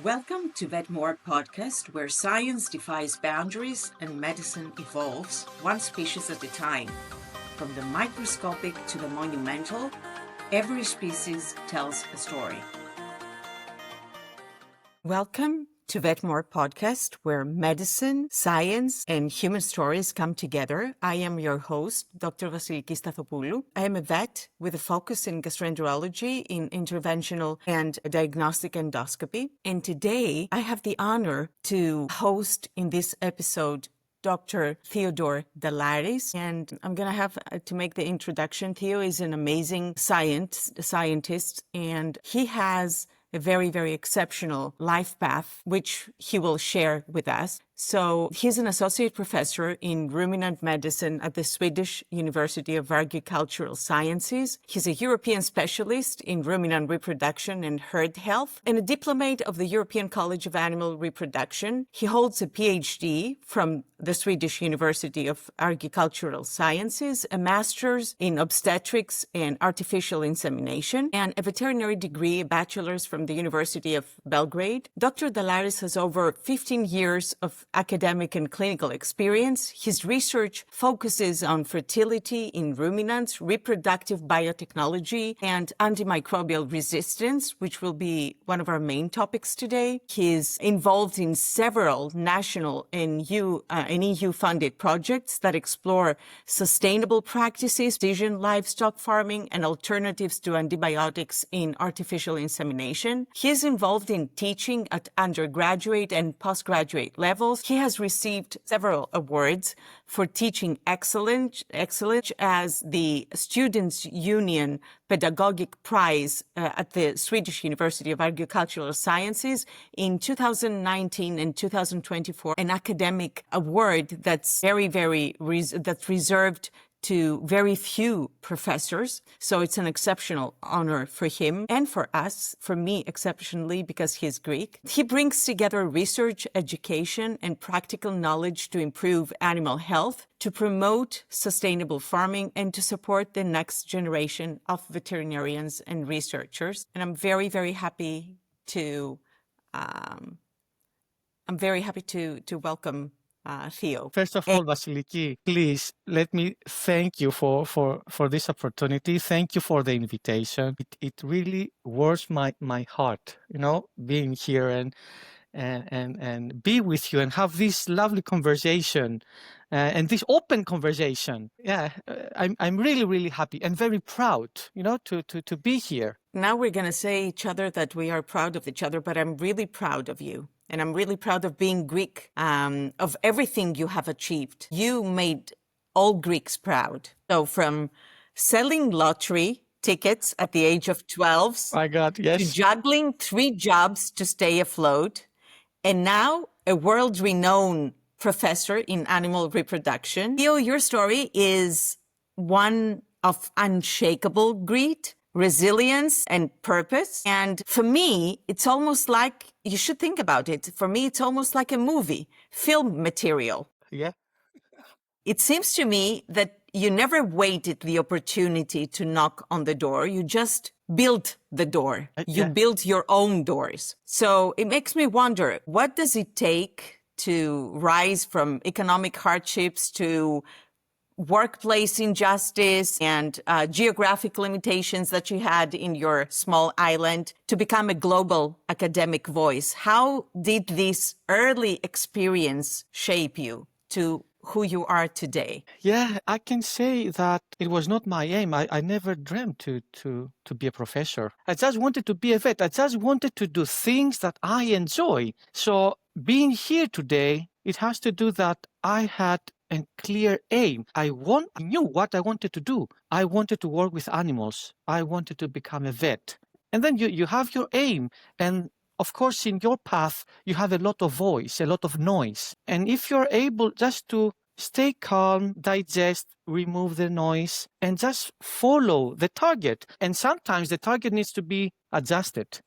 Welcome to VetMore Podcast, where science defies boundaries and medicine evolves one species at a time. From the microscopic to the monumental, every species tells a story. Welcome to VetMore Podcast, where medicine, science, and human stories come together. I am your host, Dr. Vassiliki Stathopoulou. I am a vet with a focus in gastroenterology, in interventional and diagnostic endoscopy. And today, I have the honor to host in this episode Dr. Theodoros Ntallaris, and I'm going to have to make the introduction. Theo is an amazing scientist, and he has a very, very exceptional life path, which he will share with us. So he's an associate professor in Ruminant Medicine at the Swedish University of Agricultural Sciences. He's a European specialist in ruminant reproduction and herd health and a diplomate of the European College of Animal Reproduction. He holds a PhD from the Swedish University of Agricultural Sciences, a master's in obstetrics and artificial insemination, and a veterinary degree, a bachelor's from the University of Belgrade. Dr. Ntallaris has over 15 years of academic and clinical experience. His research focuses on fertility in ruminants, reproductive biotechnology, and antimicrobial resistance, which will be one of our main topics today. He is involved in several national and EU-funded projects that explore sustainable practices, precision livestock farming, and alternatives to antibiotics in artificial insemination. He is involved in teaching at undergraduate and postgraduate levels. He has received several awards for teaching excellence as the Students' Union Pedagogic Prize at the Swedish University of Agricultural Sciences in 2019 and 2024, an academic award that's that's reserved to very few professors. So it's an exceptional honor for him and for us, for me exceptionally, because he's Greek. He brings together research, education, and practical knowledge to improve animal health, to promote sustainable farming, and to support the next generation of veterinarians and researchers. And I'm very, very happy to welcome Theo. First of all, Vassiliki, please let me thank you for this opportunity. Thank you for the invitation. It really warms my heart, being here and be with you and have this lovely conversation and this open conversation. Yeah, I'm really, really happy and very proud, to be here. Now we're going to say each other that we are proud of each other, but I'm really proud of you. And I'm really proud of being Greek, of everything you have achieved. You made all Greeks proud. So from selling lottery tickets at the age of 12, My God, yes. to juggling 3 jobs to stay afloat, and now a world-renowned professor in animal reproduction. Theo, your story is one of unshakable grit, resilience, and purpose. And for me, it's almost like, you should think about it. For me, it's almost like a movie, film material. Yeah. It seems to me that you never waited the opportunity to knock on the door. You just built the door. You built your own doors. So it makes me wonder, what does it take to rise from economic hardships to workplace injustice and geographic limitations that you had in your small island to become a global academic voice? How did this early experience shape you to who you are today? Yeah, I can say that it was not my aim. I never dreamt to be a professor. I just wanted to be a vet. I just wanted to do things that I enjoy. So being here today, it has to do that I had a clear aim. I knew what I wanted to do. I wanted to work with animals. I wanted to become a vet. And then you have your aim. And of course, in your path, you have a lot of voice, a lot of noise. And if you're able just to stay calm, digest, remove the noise, and just follow the target. And sometimes the target needs to be adjusted.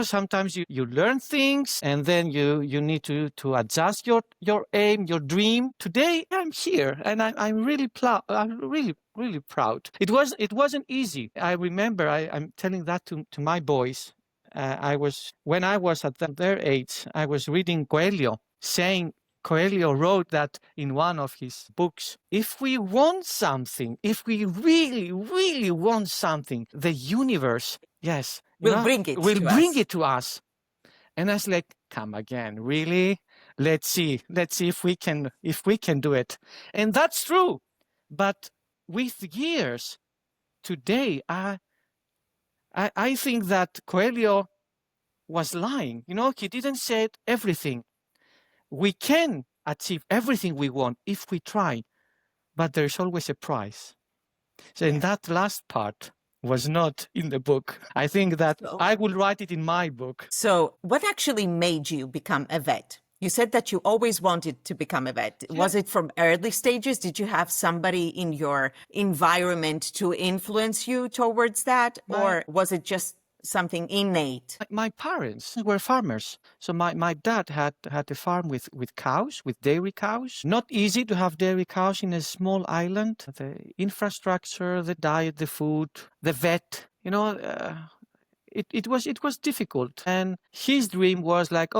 Sometimes you learn things and then you need to adjust your aim, your dream. Today I'm here and I'm really proud. I'm really proud. It wasn't easy. I remember I'm telling that to my boys when I was at their age, I was reading Coelho, saying Coelho wrote that in one of his books, if we want something, if we really, really want something, the universe, will bring it to us. And I was like, come again, really? Let's see if we can do it. And that's true. But with years, today, I think that Coelho was lying. He didn't say everything. We can achieve everything we want if we try, but there's always a price. So in that last part was not in the book. I think that I will write it in my book. So what actually made you become a vet? You said that you always wanted to become a vet. Yeah. Was it from early stages? Did you have somebody in your environment to influence you towards that? Or was it just something innate? My parents were farmers. So my dad had a farm with cows, with dairy cows. Not easy to have dairy cows in a small island. The infrastructure, the diet, the food, the vet, it was difficult. And his dream was like,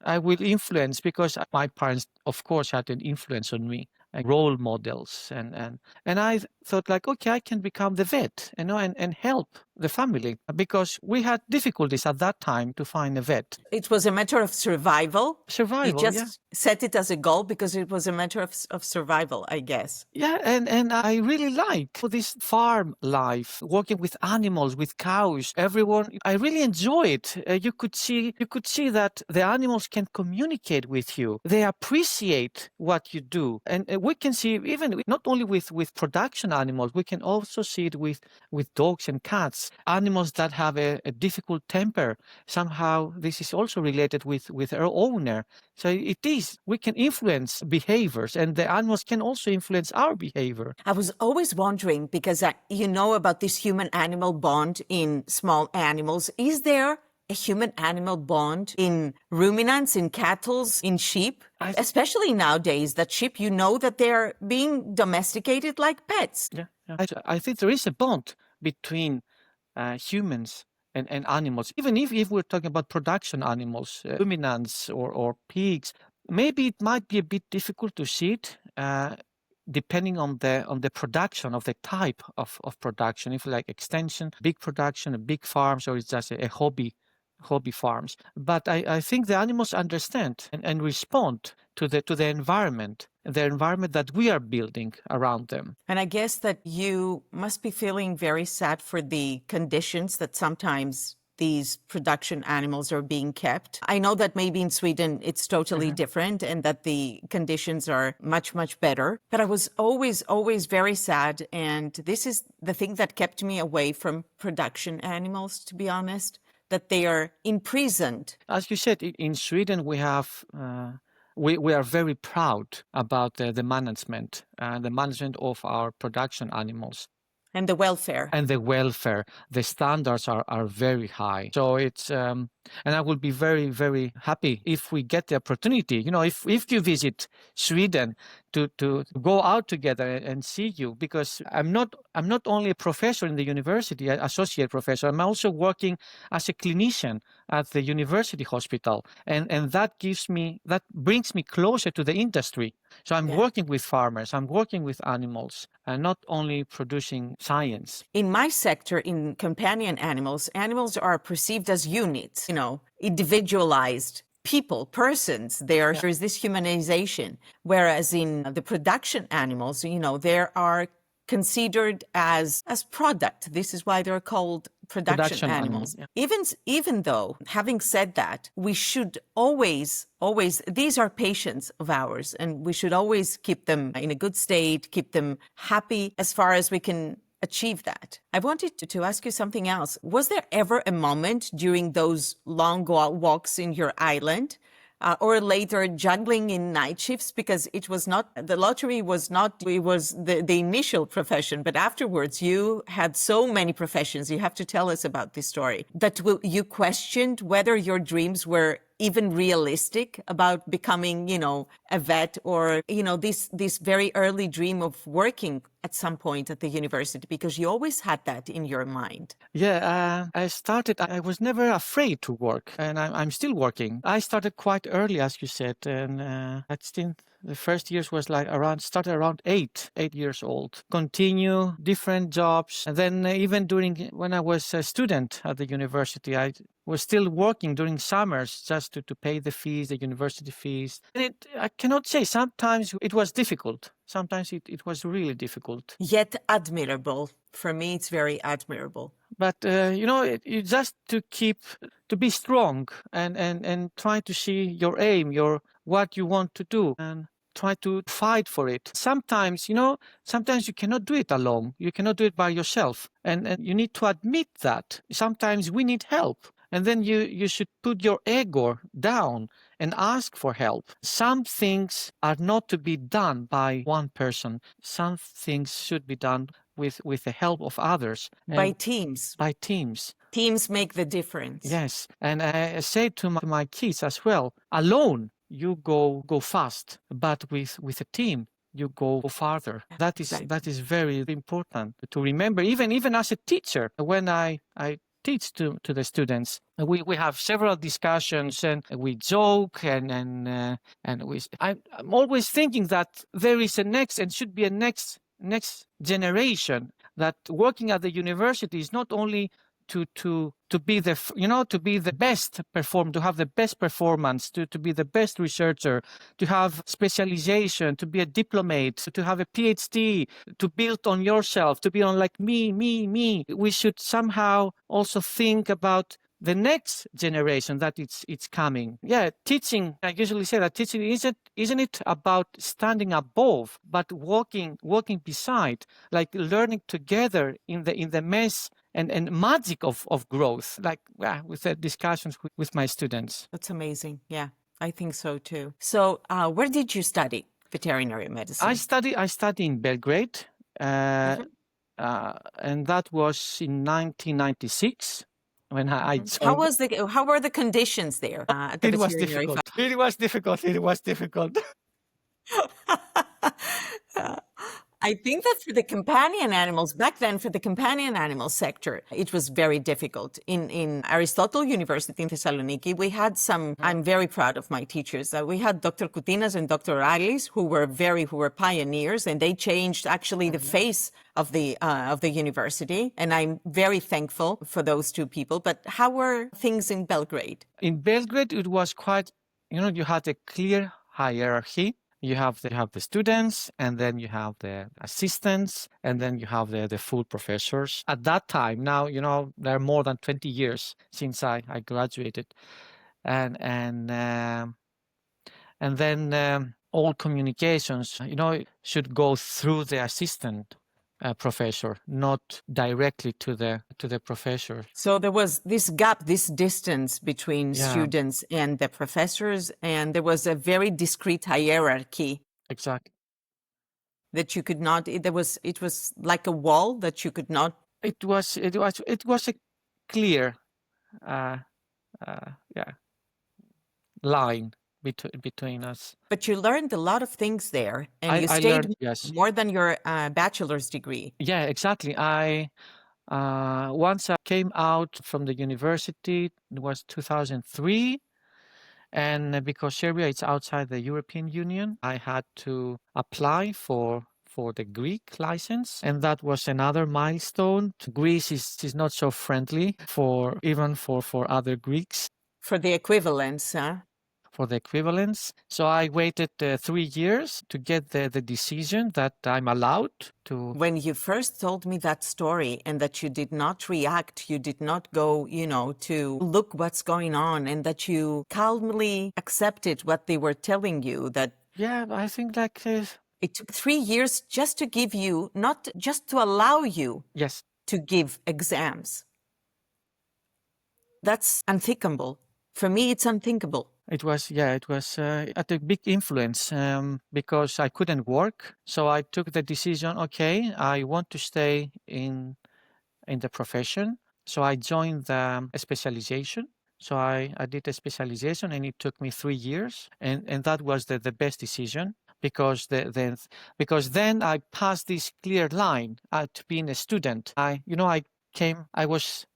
I will influence, because my parents, of course, had an influence on me, role models. And I thought like, okay, I can become the vet, and help the family, because we had difficulties at that time to find a vet. It was a matter of survival. You just set it as a goal because it was a matter of survival, I guess. Yeah, and I really like this farm life, working with animals, with cows, everyone. I really enjoy it. You could see that the animals can communicate with you. They appreciate what you do, and we can see even not only with production animals, we can also see it with dogs and cats. Animals that have a difficult temper, somehow this is also related with our owner. So we can influence behaviors, and the animals can also influence our behavior. I was always wondering, because you know about this human-animal bond in small animals. Is there a human-animal bond in ruminants, in cattle, in sheep? Especially nowadays, that sheep, that they're being domesticated like pets. Yeah. I think there is a bond between humans and animals. Even if we're talking about production animals, ruminants or pigs, maybe it might be a bit difficult to see it, depending on the production, of the type of production. If like extension, big production, big farms, or it's just a hobby farms. But I think the animals understand and respond to the environment, the environment that we are building around them. And I guess that you must be feeling very sad for the conditions that sometimes these production animals are being kept. I know that maybe in Sweden it's totally different, and that the conditions are much, much better. But I was always very sad. And this is the thing that kept me away from production animals, to be honest, that they are imprisoned. As you said, in Sweden we have... We are very proud about the management of our production animals. And the welfare. The standards are very high. So it's, and I will be very, very happy if we get the opportunity, if you visit Sweden, to go out together and see you, because I'm not only a professor in the university, an associate professor, I'm also working as a clinician at the university hospital. And that brings me closer to the industry. So I'm working with farmers, I'm working with animals, and not only producing science. In my sector, in companion animals are perceived as units, individualized persons. There is this humanization. Whereas in the production animals, they are considered as product. This is why they're called production animals. Even though, having said that, we should always, these are patients of ours, and we should always keep them in a good state, keep them happy as far as we can achieve that. I wanted to ask you something else. Was there ever a moment during those long walks in your island, or later juggling in night shifts, because it was not, the lottery was not, it was the initial profession, but afterwards you had so many professions. You have to tell us about this story, that you questioned whether your dreams were even realistic about becoming, a vet or, this very early dream of working at some point at the university, because you always had that in your mind? Yeah, I was never afraid to work, and I'm still working. I started quite early, as you said, and I think the first years was like started around 8 years old. Continue different jobs, and then even when I was a student at the university, I was still working during summers just to pay the fees, the university fees. And I cannot say, sometimes it was difficult. Sometimes it was really difficult. Yet admirable. For me, it's very admirable. But, you just to be strong and try to see your aim, what you want to do, and try to fight for it. Sometimes you cannot do it alone. You cannot do it by yourself. And you need to admit that. Sometimes we need help. And then you should put your ego down and ask for help. Some things are not to be done by one person. Some things should be done with the help of others. By teams. By teams. Teams make the difference. Yes. And I say to my kids as well, alone you go fast, but with a team you go farther. That is very important to remember. Even as a teacher, when I teach to the students, we have several discussions and we joke and I'm always thinking that there is a next and should be a next generation, that working at the university is not only to be the best perform, to have the best performance, to be the best researcher, to have specialization, to be a diplomate, to have a PhD, to build on yourself, to be on like me. We should somehow also think about the next generation that it's coming. Yeah, teaching, I usually say that teaching isn't it about standing above, but walking beside, like learning together in the mess and magic of growth, like with the discussions with my students. That's amazing. Yeah, I think so too. So where did you study veterinary medicine? I studied in Belgrade, and that was in 1996. When I joined. How were the conditions there? At the It was veterinary difficult. It was difficult. I think that for the companion animals, back then for the companion animal sector, it was very difficult. In Aristotle University in Thessaloniki, we had I'm very proud of my teachers. We had Dr. Koutinas and Dr. Rallis, who were pioneers, and they changed actually the face of the university. And I'm very thankful for those two people. But how were things in Belgrade? In Belgrade, it was quite, you had a clear hierarchy. You have the students, and then you have the assistants, and then you have the full professors. At that time, now, there are more than 20 years since I graduated. And then all communications, should go through the assistant professor, not directly to the professor. So there was this gap, this distance between students and the professors, and there was a very discrete hierarchy. Exactly. That you could not. It was like a wall that you could not. It was a clear, line between us. But you learned a lot of things there, and you stayed more than your bachelor's degree. Yeah, exactly. Once I came out from the university, it was 2003, and because Serbia is outside the European Union, I had to apply for the Greek license, and that was another milestone. Greece is not so friendly for other Greeks. For the equivalence, huh? For the equivalence. So I waited 3 years to get the decision that I'm allowed to. When you first told me that story and that you did not react, you did not go, to look what's going on, and that you calmly accepted what they were telling you, that... Yeah, I think it took 3 years just to give you, not just to allow you to give exams. That's unthinkable. For me, it's unthinkable. It was at a big influence because I couldn't work. So I took the decision, okay, I want to stay in the profession. So I joined a specialization So I did a specialization, and it took me 3 years, and that was the best decision, because then I passed this clear line to being a student. I was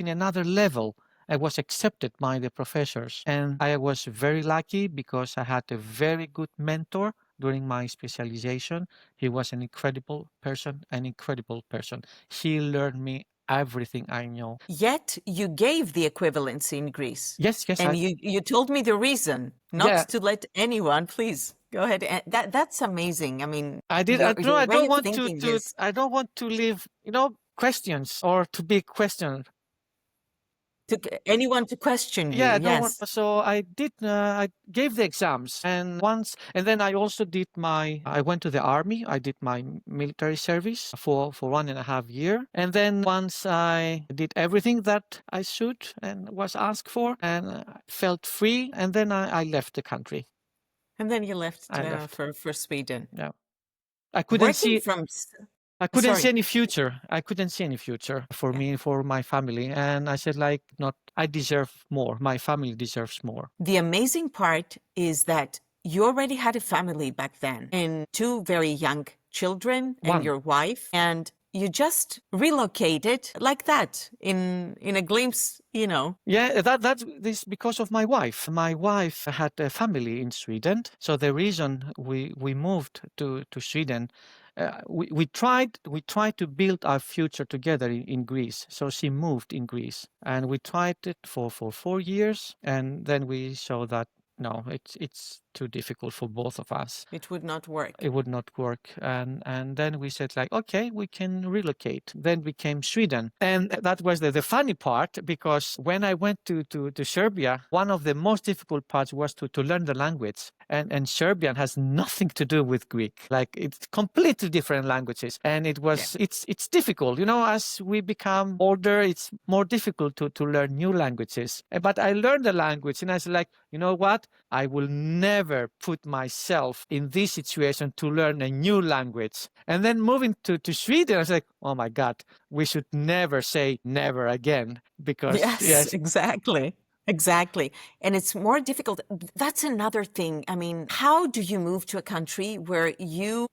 in another level. I was accepted by the professors, and I was very lucky because I had a very good mentor during my specialization. He was an incredible person. He learned me everything I know. Yet you gave the equivalency in Greece. Yes, And you told me the reason, not Yeah. to let anyone, please go ahead. And that's amazing. I mean, I did. your I way don't of want thinking to. is I don't want to leave, questions or to be questioned. anyone to question you. Yeah, I don't want. Yes. So I did. I gave the exams, and then I also did I went to the army. I did my military service for 1.5 years, and then once I did everything that I should and was asked for, and I felt free, and then I left the country. And then you left I left. for Sweden. Yeah, I couldn't see. I couldn't see any future. I couldn't see any future for me, for my family. And I said, I deserve more. My family deserves more. The amazing part is that you already had a family back then and 2 very young children and your wife, and you just relocated like that in a glimpse, Yeah, that's this because of my wife. My wife had a family in Sweden. So the reason we moved to Sweden, we tried to build our future together in Greece. So she moved in Greece, and we tried it for 4 years, and then we saw that no, it's too difficult for both of us. It would not work. It would not work, and then we said okay, we can relocate. Then we came Sweden, and that was the funny part, because when I went to Serbia, one of the most difficult parts was to learn the language, and Serbian has nothing to do with Greek. Like, it's completely different languages, and it's difficult. As we become older, it's more difficult to learn new languages. But I learned the language, and I was like, you know what? I will never put myself in this situation to learn a new language. And then moving to Sweden, I was like, oh my God, we should never say never again, because yes. Exactly. And it's more difficult. That's another thing. I mean, how do you move to a country where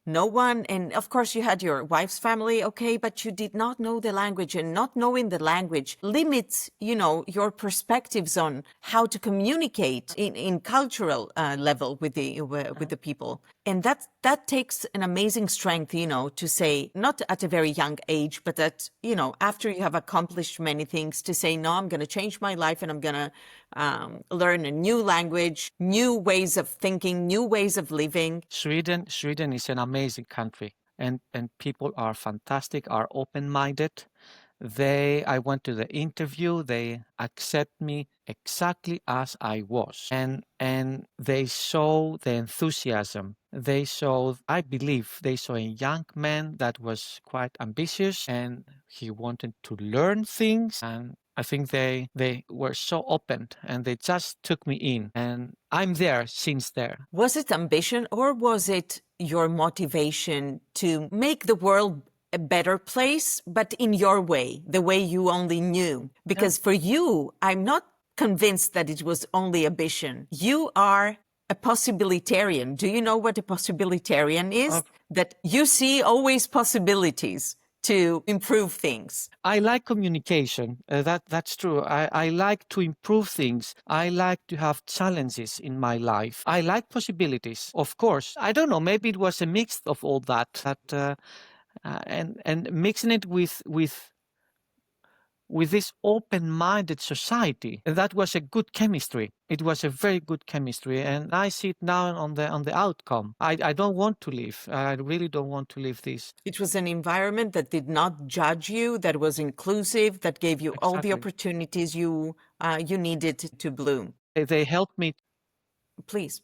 no one, and of course you had your wife's family, okay, but you did not know the language, and not knowing the language limits, your perspectives on how to communicate in cultural level with the people. And that takes an amazing strength, to say, not at a very young age, but that, after you have accomplished many things, to say, no, I'm going to change my life, and I'm going to learn a new language, new ways of thinking, new ways of living. Sweden is an amazing country, and people are fantastic, are open-minded. I went to the interview, they accept me exactly as I was, and they saw the enthusiasm. I believe they saw a young man that was quite ambitious, and he wanted to learn things, and I think they were so open, and they just took me in, and I'm there since there. Was it ambition, or was it your motivation to make the world a better place, but in your way, the way you only knew? Because for you, I'm not convinced that it was only ambition. You are a possibilitarian. Do you know what a possibilitarian is? That you see always possibilities to improve things. I like communication. That's true. I like to improve things. I like to have challenges in my life. I like possibilities, of course. I don't know. Maybe it was a mix of all that. And mixing it with this open-minded society, that was a good chemistry. It was a very good chemistry, and I see it now on the outcome. I don't want to leave. I really don't want to leave this. It was an environment that did not judge you, that was inclusive, that gave you all the opportunities you needed to bloom. They helped me. Please.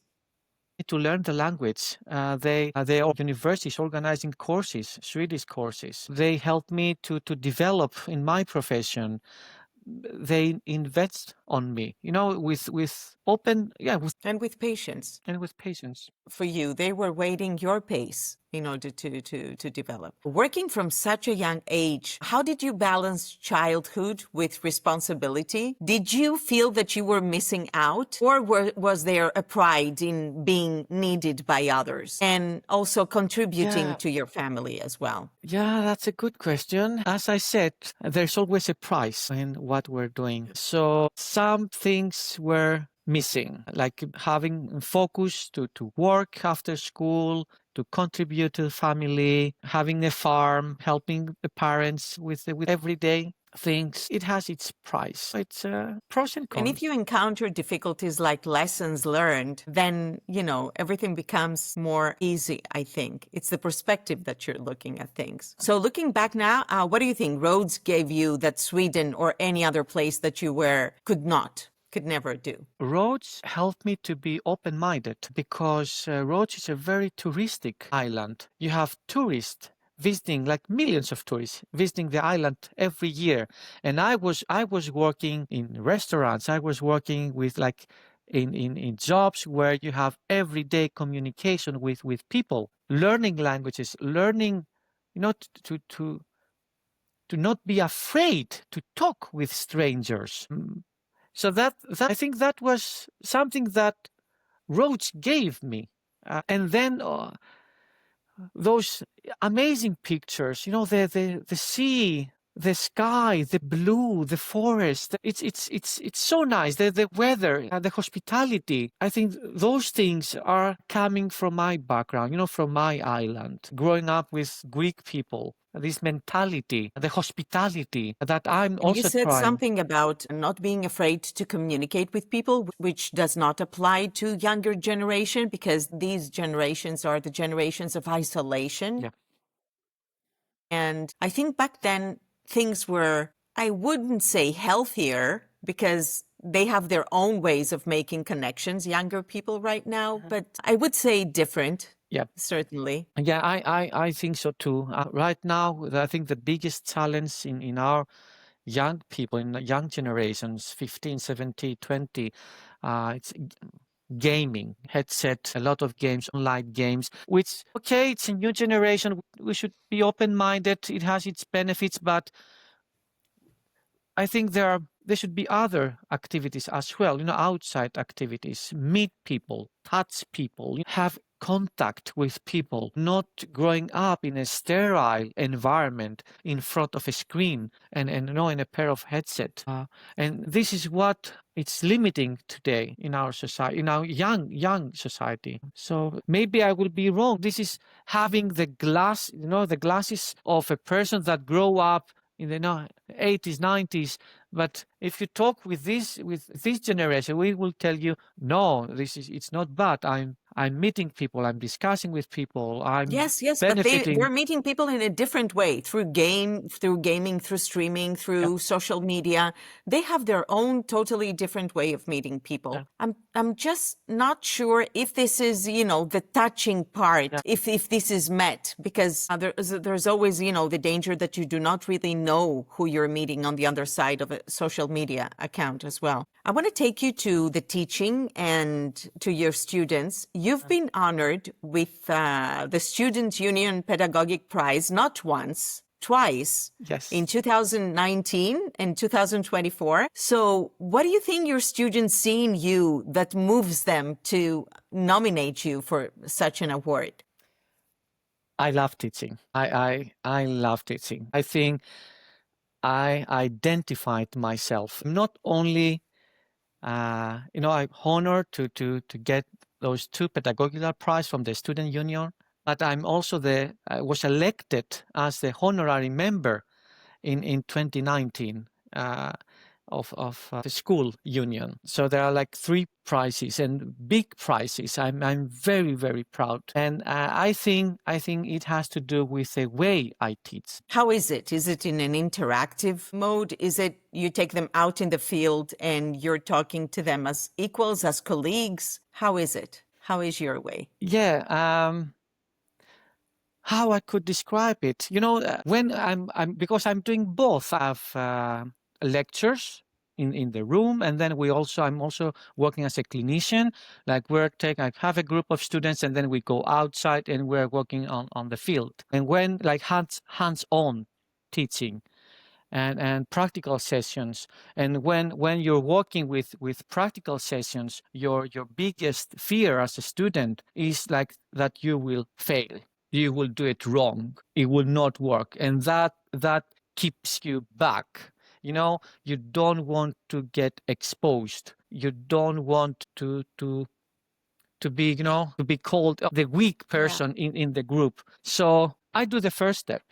To learn the language. They are universities organizing courses, Swedish courses. They helped me to develop in my profession. They invest on me, with open, And with patience. and with patience. For you, they were waiting your pace in order to develop. Working from such a young age, how did you balance childhood with responsibility? Did you feel that you were missing out, or was there a pride in being needed by others and also contributing to your family as well? Yeah, that's a good question. As I said, there's always a price in what we're doing. So some things were missing, like having focus to work after school, to contribute to the family, having a farm, helping the parents with everyday things. It has its price. It's pros and cons. And if you encounter difficulties like lessons learned, then, everything becomes more easy, I think. It's the perspective that you're looking at things. So looking back now, what do you think Rhodes gave you that Sweden or any other place that you were could never do? Rhodes helped me to be open-minded because Rhodes is a very touristic island. You have tourists visiting, like millions of tourists visiting the island every year. And I was working in restaurants. I was working with in jobs where you have everyday communication with people, learning languages, learning, to not be afraid to talk with strangers. So that I think that was something that Rhodes gave me. And then those amazing pictures, the sea, the sky, the blue, the forest. It's so nice. The weather, the hospitality. I think those things are coming from my background, from my island, growing up with Greek people. This mentality, the hospitality that I'm also You said trying. something about not being afraid to communicate with people, which does not apply to younger generation because these generations are the generations of isolation. Yeah. And I think back then things were, I wouldn't say healthier because they have their own ways of making connections, younger people right now, but I would say different. Yeah, certainly. Yeah, I think so too. Right now, I think the biggest challenge in our young people, in the young generations, 15, 17, 20, it's gaming, headset, a lot of games, online games, which, okay, it's a new generation. We should be open-minded. It has its benefits, but I think there should be other activities as well, outside activities, meet people, touch people, have contact with people, not growing up in a sterile environment in front of a screen and in a pair of headset. And this is what it's limiting today in our society, in our young society. So maybe I will be wrong. This is having the glasses of a person that grow up in the 80s, 90s. But if you talk with this generation, we will tell you, no, it's not bad. I'm meeting people. I'm discussing with people. I'm yes, benefiting. But they're meeting people in a different way through gaming, through streaming, through social media. They have their own totally different way of meeting people. Yeah. I'm just not sure if this is, the touching part, if this is met, because there's always, the danger that you do not really know who you're meeting on the other side of a social media account as well. I want to take you to the teaching and to your students. You've been honored with the Student Union Pedagogic Prize, not once, twice. Yes. In 2019 and 2024. So what do you think your students see in you that moves them to nominate you for such an award? I love teaching. I love teaching. I think I identified myself not only I'm honored to get those 2 pedagogical prizes from the student union, but I'm also I was elected as the honorary member in 2019 of the school union. So there are like 3 prizes and big prizes. I'm very, very proud. And I think it has to do with the way I teach. How is it? Is it in an interactive mode? Is it you take them out in the field and you're talking to them as equals, as colleagues? How is it? How is your way? Yeah. How I could describe it? When I'm because I'm doing both. I have lectures in the room, and then I'm also working as a clinician. Like I have a group of students, and then we go outside and we're working on the field. And when like hands-on teaching and practical sessions, and when you're working with practical sessions, your biggest fear as a student is like that you will fail, you will do it wrong, it will not work, and that keeps you back. You don't want to get exposed, you don't want to be to be called the weak person in the group. So I do the first step,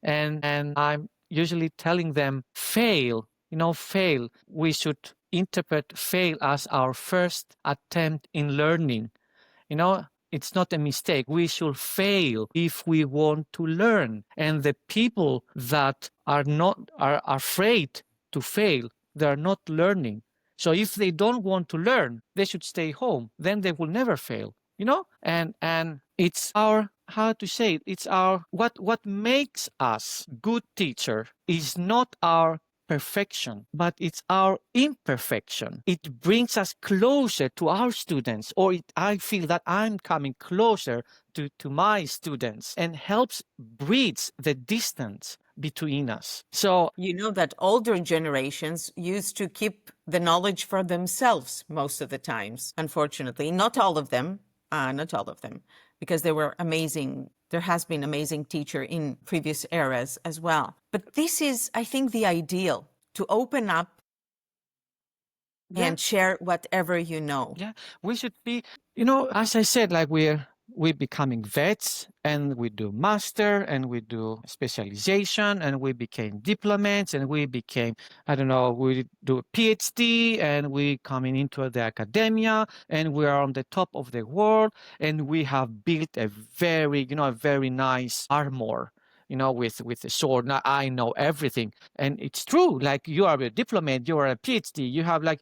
and I'm usually telling them fail. We should interpret fail as our first attempt in learning. It's not a mistake. We should fail if we want to learn. And the people that are afraid to fail, they are not learning. So if they don't want to learn, they should stay home. Then they will never fail. And it's our, how to say it, it's our, what makes us good teacher is not our perfection, but it's our imperfection. It brings us closer to our students, or I feel that I'm coming closer to my students, and helps bridge the distance between us. So you know that older generations used to keep the knowledge for themselves most of the times. Unfortunately, not all of them, because they were amazing. There has been amazing teacher in previous eras as well. But this is, I think, the ideal, to open up and share whatever you know. Yeah, we should be, as I said, like we're becoming vets, and we do master, and we do specialization, and we became diplomats, and we became, we do a PhD, and we coming into the academia, and we are on the top of the world, and we have built a very nice armor, with a sword. Now I know everything. And it's true, like you are a diplomat, you are a PhD, you have a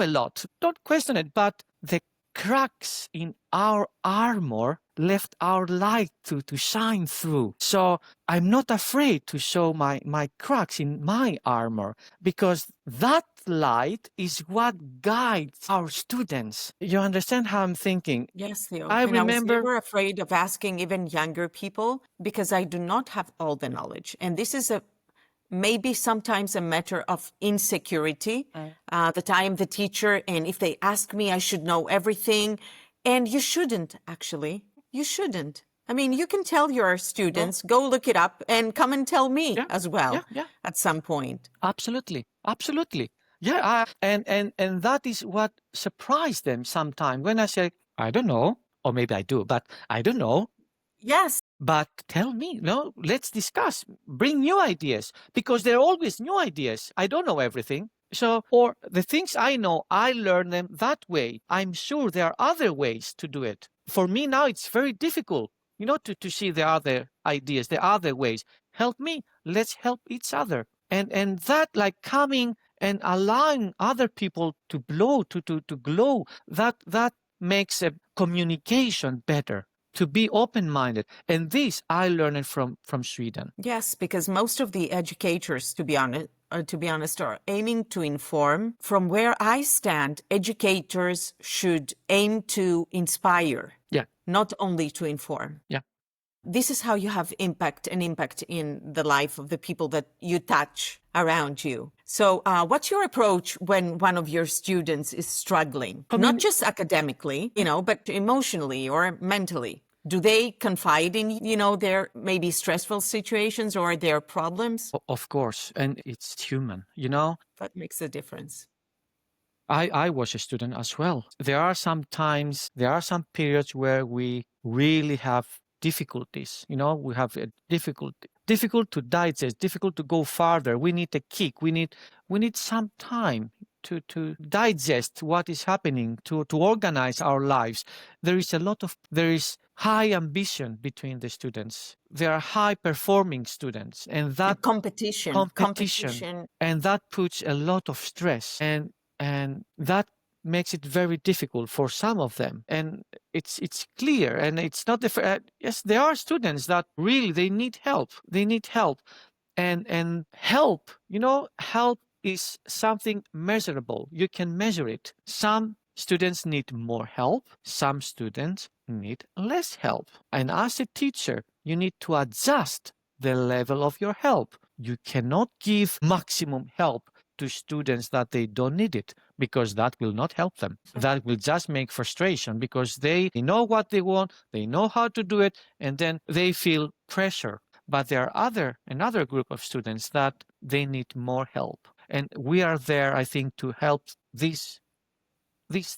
lot. Don't question it, but the cracks in our armor left our light to shine through. So I'm not afraid to show my cracks in my armor, because that light is what guides our students. You understand how I'm thinking? Yes, Theo. I and remember. I was never afraid of asking even younger people, because I do not have all the knowledge. And this is maybe sometimes a matter of insecurity, that I am the teacher, and if they ask me, I should know everything. And you shouldn't, actually. You shouldn't. I mean, you can tell your students, go look it up and come and tell me as well at some point. Absolutely. Yeah, and that is what surprised them sometimes when I say, I don't know, or maybe I do, but I don't know. Yes. But tell me, let's discuss, bring new ideas, because there are always new ideas. I don't know everything. So, or the things I know, I learn them that way. I'm sure there are other ways to do it. For me now, it's very difficult, to see the other ideas, the other ways. Help me, let's help each other. And that, like, coming and allowing other people to glow, to glow, that makes a communication better. To be open-minded. And this I learned from Sweden. Yes, because most of the educators, to be honest, are aiming to inform. From where I stand, educators should aim to inspire, not only to inform. Yeah. This is how you have an impact in the life of the people that you touch around you. So what's your approach when one of your students is struggling? Not just academically, but emotionally or mentally. Do they confide in, their maybe stressful situations or their problems? Of course. And it's human, That makes a difference. I was a student as well. There are some periods where we really have difficulties. We have a difficult to digest, difficult to go farther. We need a kick. We need some time to digest what is happening, to organize our lives. There is high ambition between the students. There are high performing students, and that competition, and that puts a lot of stress, and that makes it very difficult for some of them. And it's clear, and it's not yes, there are students that really they need help. And help is something measurable. You can measure it. Some students need more help. Some students need less help. And as a teacher, you need to adjust the level of your help. You cannot give maximum help to students that they don't need it, because that will not help them. That will just make frustration, because they know what they want, they know how to do it, and then they feel pressure. But there are another group of students that they need more help. And we are there, I think, to help this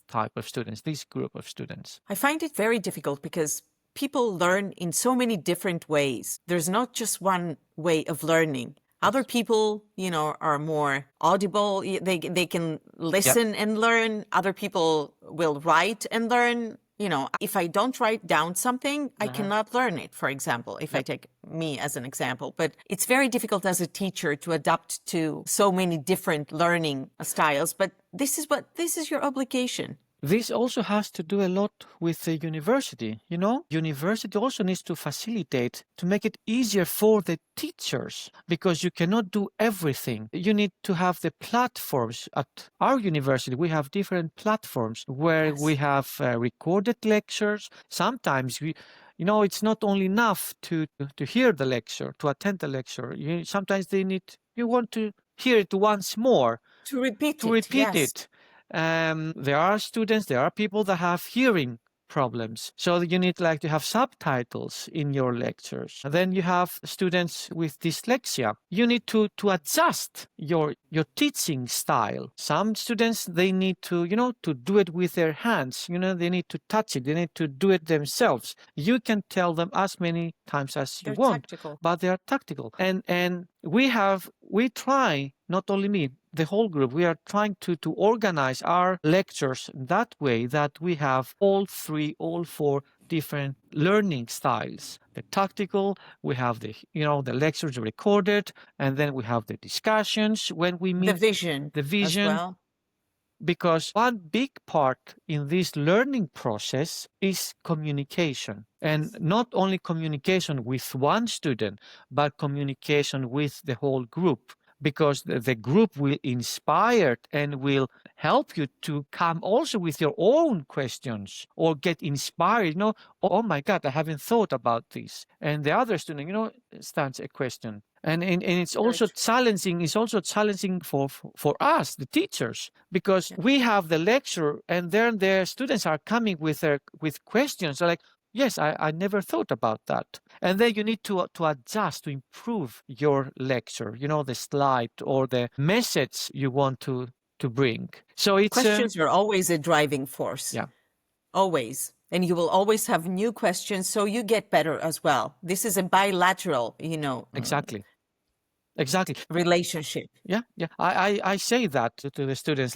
type of students, this group of students. I find it very difficult because people learn in so many different ways. There's not just one way of learning. Other people, are more audible. They can listen and learn. Other people will write and learn. If I don't write down something, I cannot learn it, for example, if I take me as an example. But it's very difficult as a teacher to adapt to so many different learning styles. But this is your obligation. This also has to do a lot with the university. University also needs to facilitate, to make it easier for the teachers, because you cannot do everything. You need to have the platforms. At our university, we have different platforms where we have recorded lectures. Sometimes it's not only enough to hear the lecture, to attend the lecture. Sometimes you want to hear it once more. To repeat it. There are people that have hearing problems, so you need to have subtitles in your lectures. And then you have students with dyslexia. You need to adjust your teaching style. Some students, they need to do it with their hands. They need to touch it. They need to do it themselves. You can tell them as many times as you want, but they are tactical. And we try, not only me, the whole group, we are trying to organize our lectures that way that we have all four different learning styles. The tactical, we have the lectures recorded, and then we have the discussions when we meet. The vision as well. Because one big part in this learning process is communication. And not only communication with one student, but communication with the whole group. Because the group will inspire and will help you to come also with your own questions or get inspired. Oh my God, I haven't thought about this. And the other student, stands a question. And it's also challenging. It's also challenging for us, the teachers, because we have the lecture, and then the students are coming with questions. They're like, yes, I never thought about that. And then you need to adjust, to improve your lecture, the slide or the message you want to bring. So it's questions are always a driving force. Yeah. Always. And you will always have new questions, so you get better as well. This is a bilateral, Exactly. relationship. Yeah. I say that to the students,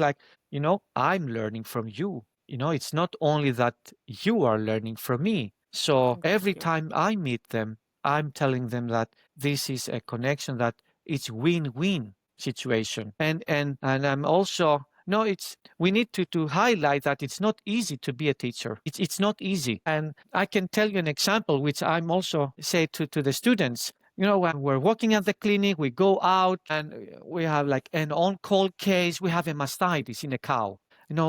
I'm learning from you. It's not only that you are learning from me. So every time I meet them, I'm telling them that this is a connection, that it's win-win situation. And I'm also, we need to highlight that it's not easy to be a teacher. It's not easy. And I can tell you an example, which I'm also say to the students. When we're working at the clinic, we go out and we have an on-call case. We have a mastitis in a cow.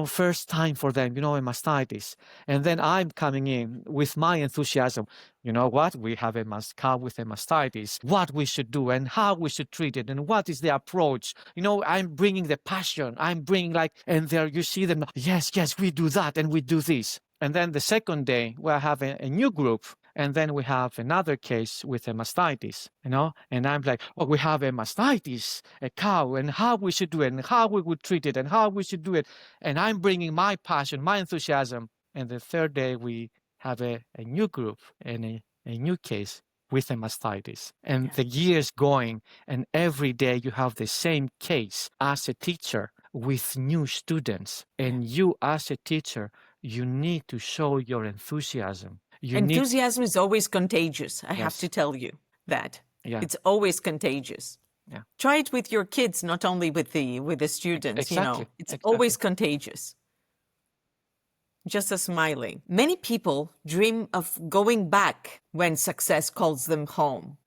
First time for them, a mastitis. And then I'm coming in with my enthusiasm. You know what? We have a cow with a mastitis. What we should do and how we should treat it and what is the approach. I'm bringing the passion. I'm bringing and there you see them. Yes, we do that and we do this. And then the second day, we have a new group. And then we have another case with a mastitis, and I'm like, we have a mastitis, a cow, and how we should do it, and how we would treat it, and how we should do it. And I'm bringing my passion, my enthusiasm. And the third day, we have a new group and a new case with a mastitis. And the year's going, and every day you have the same case as a teacher with new students. And you, as a teacher, you need to show your enthusiasm. Enthusiasm is always contagious. I have to tell you that. Yeah. It's always contagious. Yeah. Try it with your kids, not only with the students. Exactly. It's always contagious. Just a smiling. Many people dream of going back when success calls them home.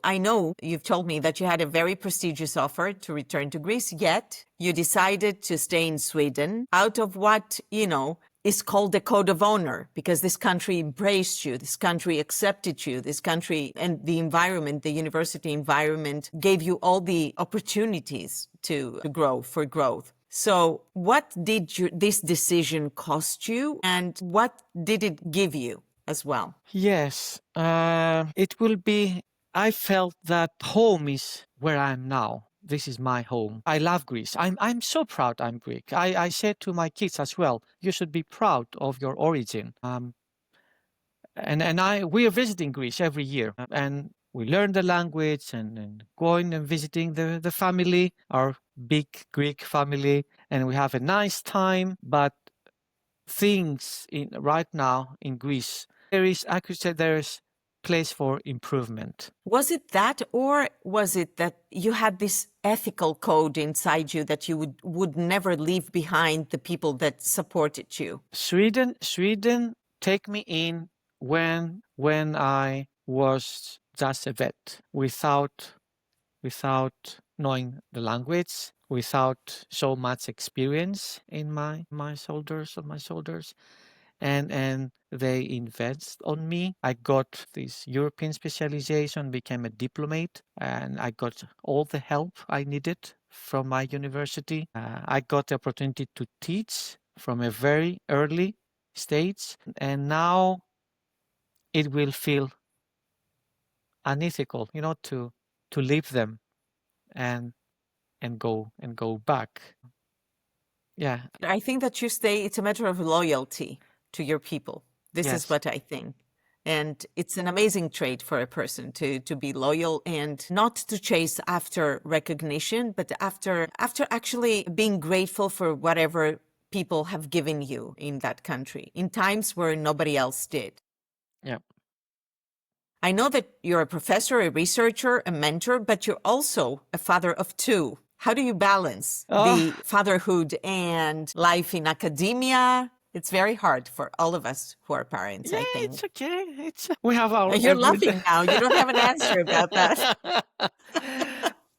I know you've told me that you had a very prestigious offer to return to Greece, yet you decided to stay in Sweden out of what, is called the code of honor, because this country embraced you, this country accepted you, this country and the environment, the university environment gave you all the opportunities to grow, for growth. So what did this decision cost you, and what did it give you as well? Yes, it will be, I felt that home is where I am now. This is my home. I love Greece. I'm so proud I'm Greek. I said to my kids as well, you should be proud of your origin. We are visiting Greece every year, and we learn the language and going and visiting the family, our big Greek family, and we have a nice time. But things right now in Greece, I could say there is place for improvement. Was it that, or was it that you had this ethical code inside you that you would never leave behind the people that supported you? Sweden take me in when I was just a vet, without knowing the language, without so much experience in my shoulders. And they invest on me. I got this European specialization, became a diplomate, and I got all the help I needed from my university. I got the opportunity to teach from a very early stage, and now it will feel unethical, to leave them and go back. Yeah. I think that you stay, it's a matter of loyalty to your people. This Yes. is what I think. And it's an amazing trait for a person to be loyal and not to chase after recognition, but after actually being grateful for whatever people have given you in that country in times where nobody else did. Yeah. I know that you're a professor, a researcher, a mentor, but you're also a father of two. How do you balance the fatherhood and life in academia? It's very hard for all of us who are parents, I think. It's okay. We have our... You're laughing now. You don't have an answer about that.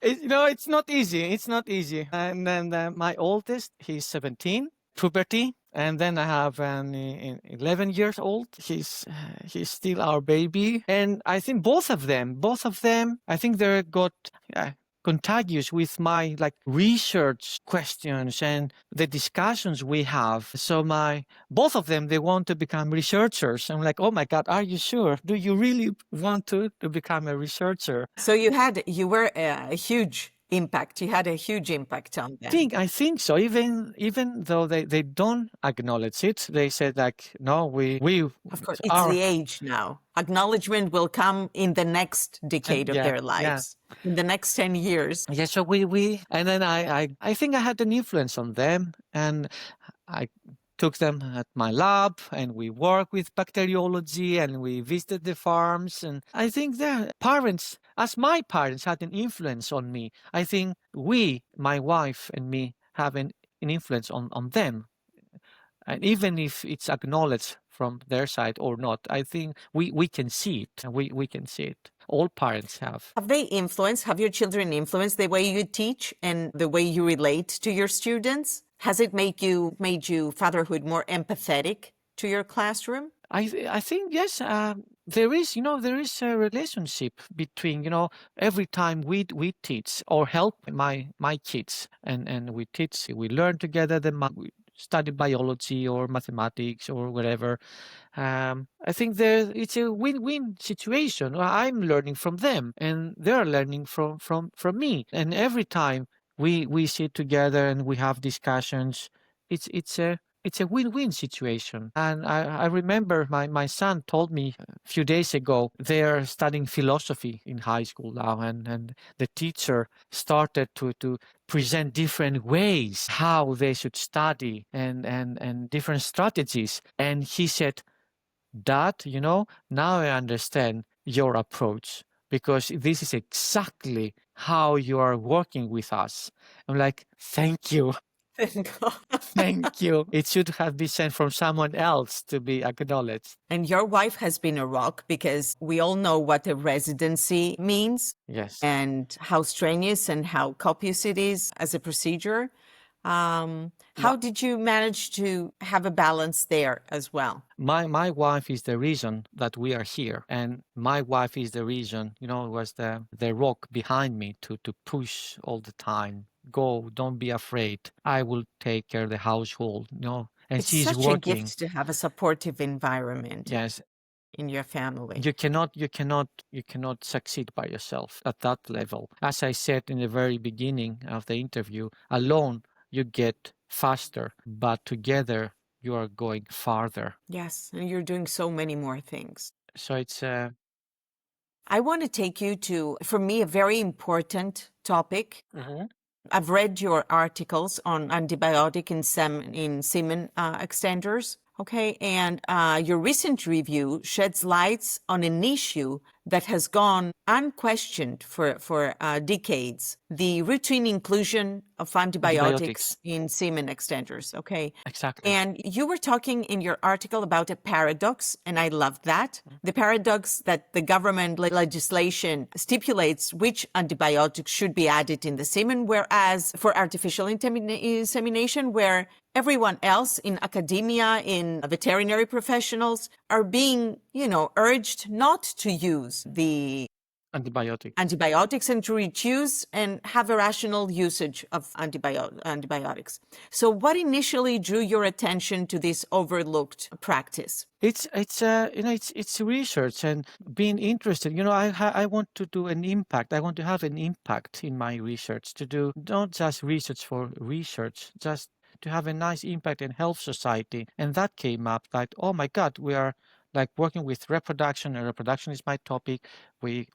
It's not easy. It's not easy. And then my oldest, he's 17, puberty. And then I have an 11 years old. He's still our baby. And I think both of them, I think they got contagious with my research questions and the discussions we have. So both of them, they want to become researchers. I'm like, oh my God, are you sure? Do you really want to become a researcher? So you were a huge impact. You had a huge impact on them. I think so. Even though they don't acknowledge it, they said no, we. Of course, it's the age now. Acknowledgement will come in the next decade of their lives, in the next 10 years. Yeah. So we and then I think I had an influence on them, and I took them at my lab, and we worked with bacteriology, and we visited the farms. And I think their parents, as my parents, had an influence on me. I think my wife and me, have an influence on them. And even if it's acknowledged from their side or not, I think we can see it. We can see it. All parents have. Have your children influenced the way you teach and the way you relate to your students? Has it made you fatherhood more empathetic to your classroom? I think yes. There is a relationship between every time we teach or help my kids and we teach, we learn together. We study biology or mathematics or whatever. I think it's a win-win situation. I'm learning from them, and they're learning from me. And every time we sit together and we have discussions, it's a win-win situation. And I remember my son told me a few days ago, they're studying philosophy in high school now, and the teacher started to present different ways how they should study and different strategies. And he said, Dad, now I understand your approach, because this is exactly how you are working with us. I'm like, thank you. Thank God. Thank you. It should have been sent from someone else to be acknowledged. And your wife has been a rock, because we all know what a residency means Yes. and how strenuous and how copious it is as a procedure. How did you manage to have a balance there as well? My wife is the reason that we are here, and my wife is the reason, was the rock behind me to push all the time. Go, don't be afraid. I will take care of the household, and It's she's such a working. gift to have a supportive environment Yes, in your family. you cannot succeed by yourself at that level. As I said in the very beginning of the interview, alone you get faster, but together you are going farther. Yes, and you're doing so many more things. So it's I want to take you to, for me, a very important topic. I've read your articles on antibiotic in semen extenders. Okay, and your recent review sheds lights on an issue that has gone unquestioned for decades: the routine inclusion of antibiotics in semen extenders. Okay, exactly. And you were talking in your article about a paradox, and I love that. The paradox that the government legislation stipulates which antibiotics should be added in the semen, whereas for artificial insemination, where everyone else in academia, in veterinary professionals are being, urged not to use the antibiotics and to reduce and have a rational usage of antibiotics. So what initially drew your attention to this overlooked practice? It's research and being interested. I want to do an impact. I want to have an impact in my research, to do not just research for research, just to have a nice impact in health society. And that came up like, oh my God, we are like working with reproduction, and reproduction is my topic. We're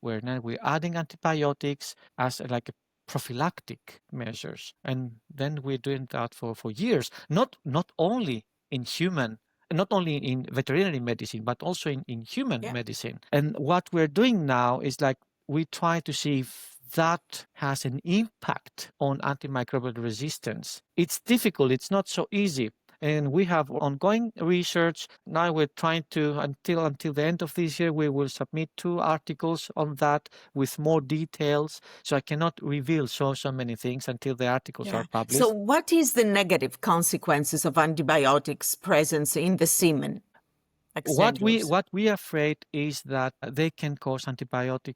adding antibiotics as like a prophylactic measures, and then we're doing that for years. Not only in human, not only in veterinary medicine, but also in human medicine. And what we're doing now is like we try to see if that has an impact on antimicrobial resistance. It's difficult. It's not so easy. And we have ongoing research. Now we're trying to, until the end of this year, we will submit 2 articles on that with more details. So I cannot reveal so many things until the articles are published. So what is the negative consequences of antibiotics presence in the semen? What we are afraid is that they can cause antibiotic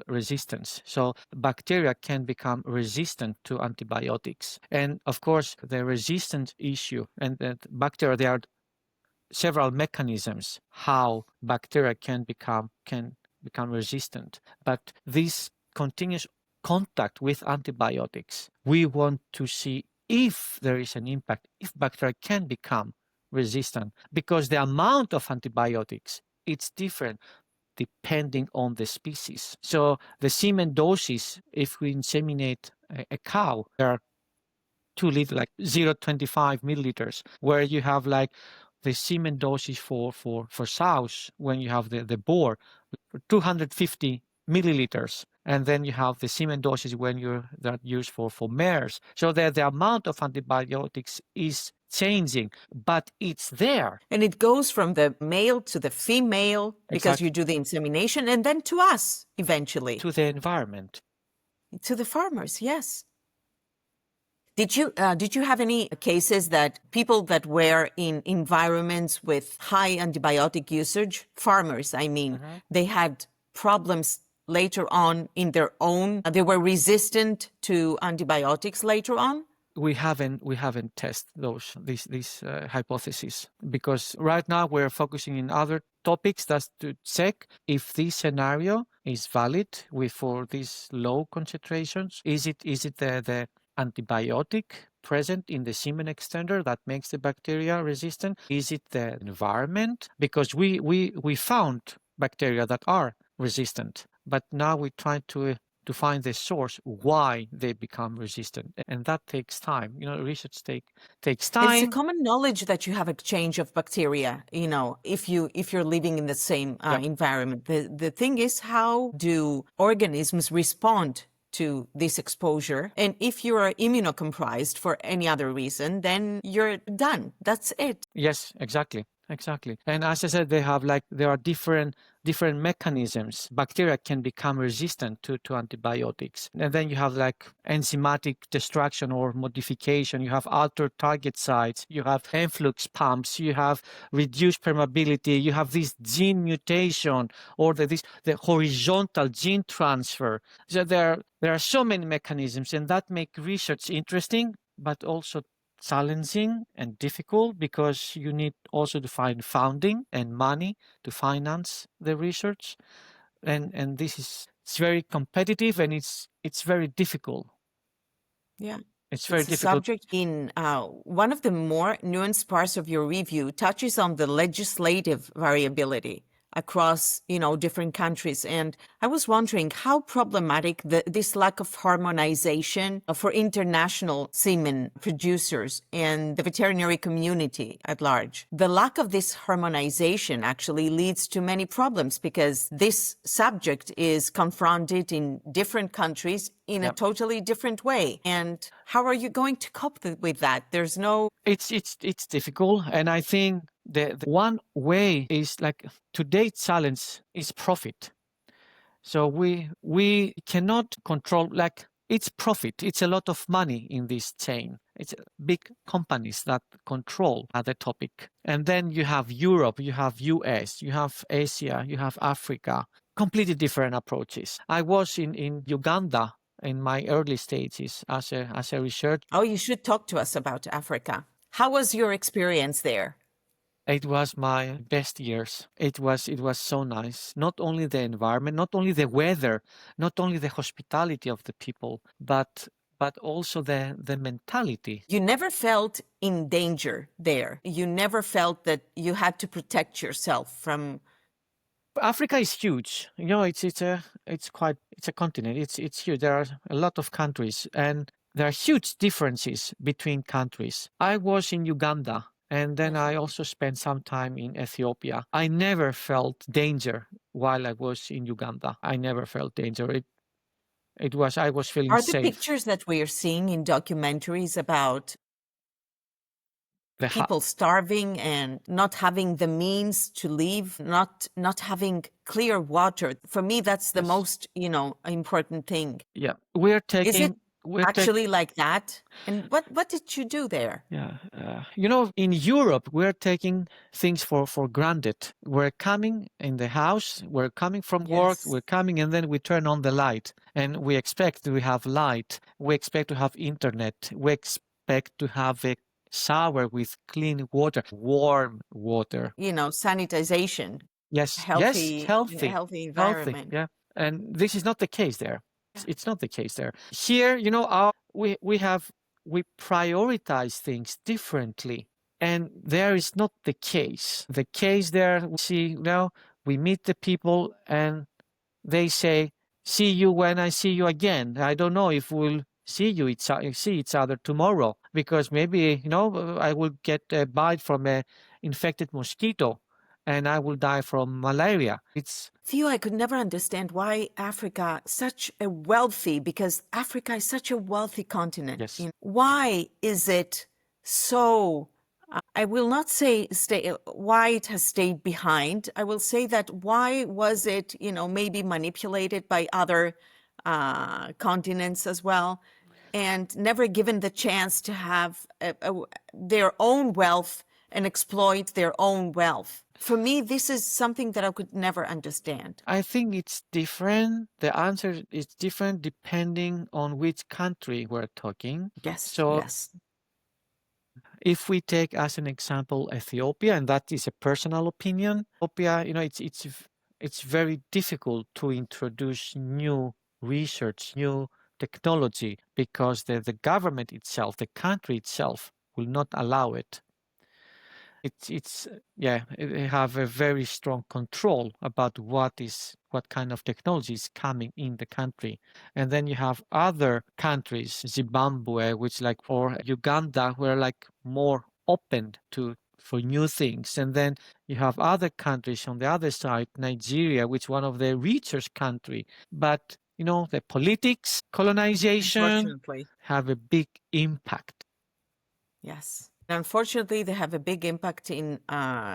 resistance. So bacteria can become resistant to antibiotics. And of course, the resistance issue, and that bacteria, there are several mechanisms how bacteria can become resistant. But this continuous contact with antibiotics, we want to see if there is an impact, if bacteria can become resistant, because the amount of antibiotics, it's different depending on the species. So the semen doses, if we inseminate a cow, there are 2 liters, like 0.25 milliliters, where you have like the semen doses for sows, when you have the boar, 250 milliliters. And then you have the semen doses when that used for mares. So the amount of antibiotics is changing, but it's there. And it goes from the male to the female, because you do the insemination, and then to us eventually. To the environment. To the farmers, yes. Did you have any cases that people that were in environments with high antibiotic usage, farmers, I mean, they had problems later on in their own, they were resistant to antibiotics later on? We haven't tested these hypotheses, because right now we're focusing in other topics, that's to check if this scenario is valid for these low concentrations. Is it the antibiotic present in the semen extender that makes the bacteria resistant? Is it the environment? Because we found bacteria that are resistant, but now we try to find the source why they become resistant, and that takes time. Research takes time. It's a common knowledge that you have exchange of bacteria. If you're living in the same environment. The thing is, how do organisms respond to this exposure. And if you are immunocompromised for any other reason, then you're done. That's it. Yes, exactly. Exactly. And as I said, there are different mechanisms. Bacteria can become resistant to antibiotics. And then you have like enzymatic destruction or modification. You have altered target sites. You have efflux pumps. You have reduced permeability. You have this gene mutation or the horizontal gene transfer. So there are so many mechanisms, and that make research interesting, but also challenging and difficult, because you need also to find funding and money to finance the research, and it's very competitive, and it's very difficult. Yeah. It's very It's a difficult. subject in one of the more nuanced parts of your review touches on the legislative variability across, different countries. And I was wondering how problematic this lack of harmonization for international semen producers and the veterinary community at large. The lack of this harmonization actually leads to many problems, because this subject is confronted in different countries in a totally different way. And how are you going to cope with that? There's no... It's difficult, and I think the one way is like today's challenge is profit. So we cannot control, like, it's profit. It's a lot of money in this chain. It's big companies that control the topic. And then you have Europe, you have US, you have Asia, you have Africa, completely different approaches. I was in Uganda in my early stages as a researcher. Oh, you should talk to us about Africa. How was your experience there? It was my best years. It was so nice. Not only the environment, not only the weather, not only the hospitality of the people, but also the mentality. You never felt in danger there. You never felt that you had to protect yourself from... Africa is huge. It's a continent. It's huge. There are a lot of countries, and there are huge differences between countries. I was in Uganda, and then I also spent some time in Ethiopia. I never felt danger while I was in Uganda. I never felt danger. I was feeling Are safe. the pictures that we are seeing in documentaries about people starving and not having the means to live, not having clear water? For me, that's the most, important thing. Yeah, we're taking... Is it actually like that? And what did you do there? Yeah, in Europe, we're taking things for granted. We're coming in the house, we're coming from work, we're coming, and then we turn on the light, and we expect to have light. We expect to have internet. We expect to have a shower with clean water, warm water. Sanitization. Yes, healthy environment. Healthy, yeah. And this is not the case there. It's not the case there. Here, we prioritize things differently, and there is not the case. The case there, we see, we meet the people, and they say, "See you when I see you again." I don't know if we'll see each other tomorrow, because maybe I will get a bite from a infected mosquito, and I will die from malaria. Theo, I could never understand why Africa, because Africa is such a wealthy continent. Yes. Why is it so, I will not say why it has stayed behind. I will say that why was it, maybe manipulated by other continents as well, and never given the chance to have their own wealth and exploit their own wealth. For me, this is something that I could never understand. I think it's different. The answer is different depending on which country we're talking. Yes. If we take as an example Ethiopia, and that is a personal opinion, Ethiopia, it's very difficult to introduce new research, new technology, because the government itself, the country itself, will not allow it. They have a very strong control about what kind of technology is coming in the country. And then you have other countries, Zimbabwe, or Uganda, who are more open for new things. And then you have other countries on the other side, Nigeria, which is one of the richest country, but the politics, colonization Unfortunately. have a big impact. Yes. Unfortunately, they have a big impact in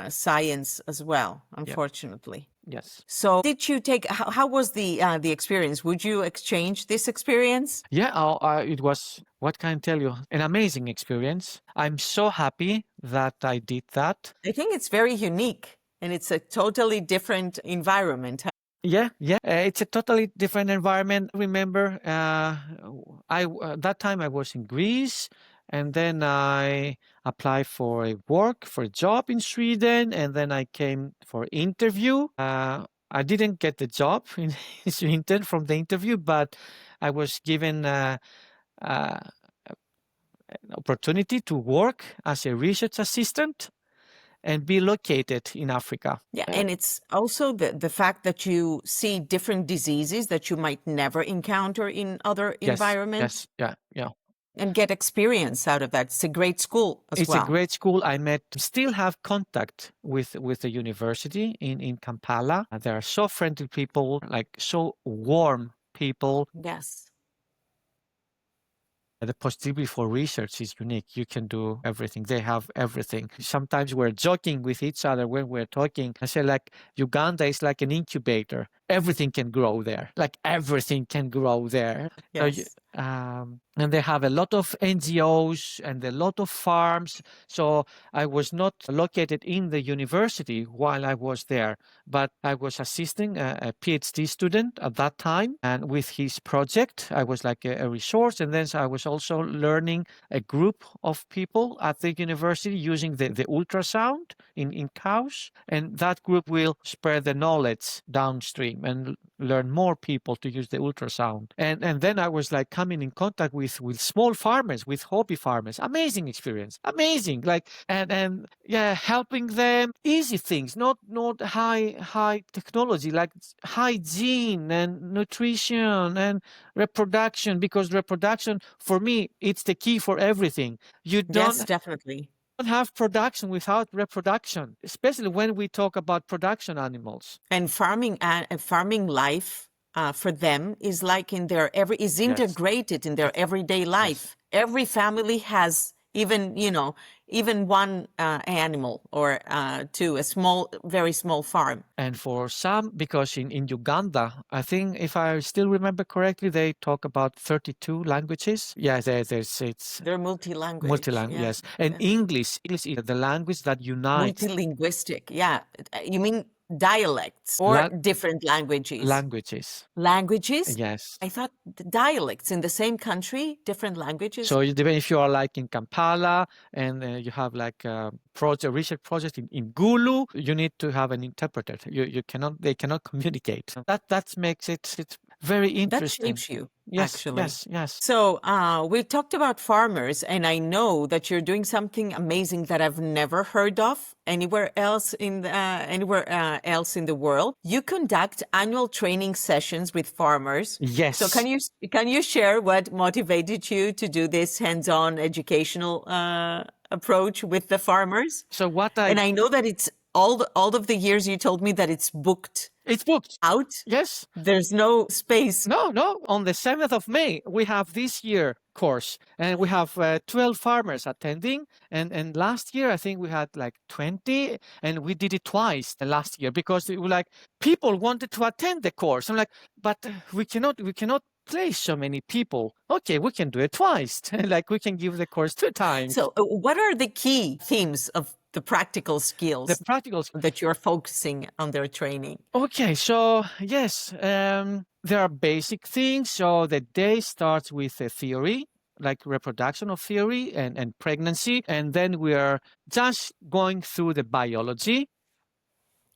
science as well, unfortunately. Yes. So did you take, how was the experience? Would you exchange this experience? Yeah, it was, what can I tell you, an amazing experience. I'm so happy that I did that. I think it's very unique and it's a totally different environment. Yeah, it's a totally different environment. Remember, that time I was in Greece, and then I applied for a job in Sweden, and then I came for interview. I didn't get the job in Sweden from the interview, but I was given an opportunity to work as a research assistant and be located in Africa. Yeah, and it's also the fact that you see different diseases that you might never encounter in other environments. Yes, yeah. And get experience out of that. It's a great school as well. It's a great school. Still have contact with the university in Kampala. They are so friendly people, like so warm people. Yes. The possibility for research is unique. You can do everything. They have everything. Sometimes we're joking with each other when we're talking. I say, like, Uganda is like an incubator. Everything can grow there. Like, everything can grow there. Yes. And they have a lot of NGOs and a lot of farms. So I was not located in the university while I was there, but I was assisting a PhD student at that time. And with his project, I was like a resource. And then I was also learning a group of people at the university using the ultrasound in cows. And that group will spread the knowledge downstream and learn more people to use the ultrasound. And then I was like coming in contact with small farmers, with hobby farmers. Amazing experience. Amazing. Like, and helping them, easy things, not high technology, like hygiene and nutrition and reproduction, because reproduction, for me, it's the key for everything. Yes, definitely. Don't have production without reproduction, especially when we talk about production animals. And farming life for them is like integrated in their everyday life. Yes. Every family has even one animal or two, a very small farm. And for some, because in Uganda, I think if I still remember correctly, they talk about 32 languages. Yeah, they're multi-language. Multi-language, yes. And English is the language that unites. Multilinguistic, yeah. You mean dialects or different languages? Languages? Yes. I thought the dialects in the same country, different languages. So if you are like in Kampala and you have like a research project in Gulu, you need to have an interpreter. They cannot communicate. That makes it very interesting. That shapes you. Yes, actually. Yes. So we talked about farmers, and I know that you're doing something amazing that I've never heard of anywhere else in the world. You conduct annual training sessions with farmers. Yes. So can you share what motivated you to do this hands-on educational approach with the farmers? And I know that it's all of the years you told me that it's booked. It's booked. Out? Yes. There's no space. No. On the 7th of May, we have this year course, and we have 12 farmers attending. And last year, I think we had like 20, and we did it twice the last year because it was like people wanted to attend the course. I'm like, but we cannot place so many people. Okay, we can do it twice. Like we can give the course 2 times. So what are the key themes of the practical skills that you're focusing on their training? Okay, so yes, there are basic things. So the day starts with a theory, like reproduction of theory and pregnancy. And then we are just going through the biology.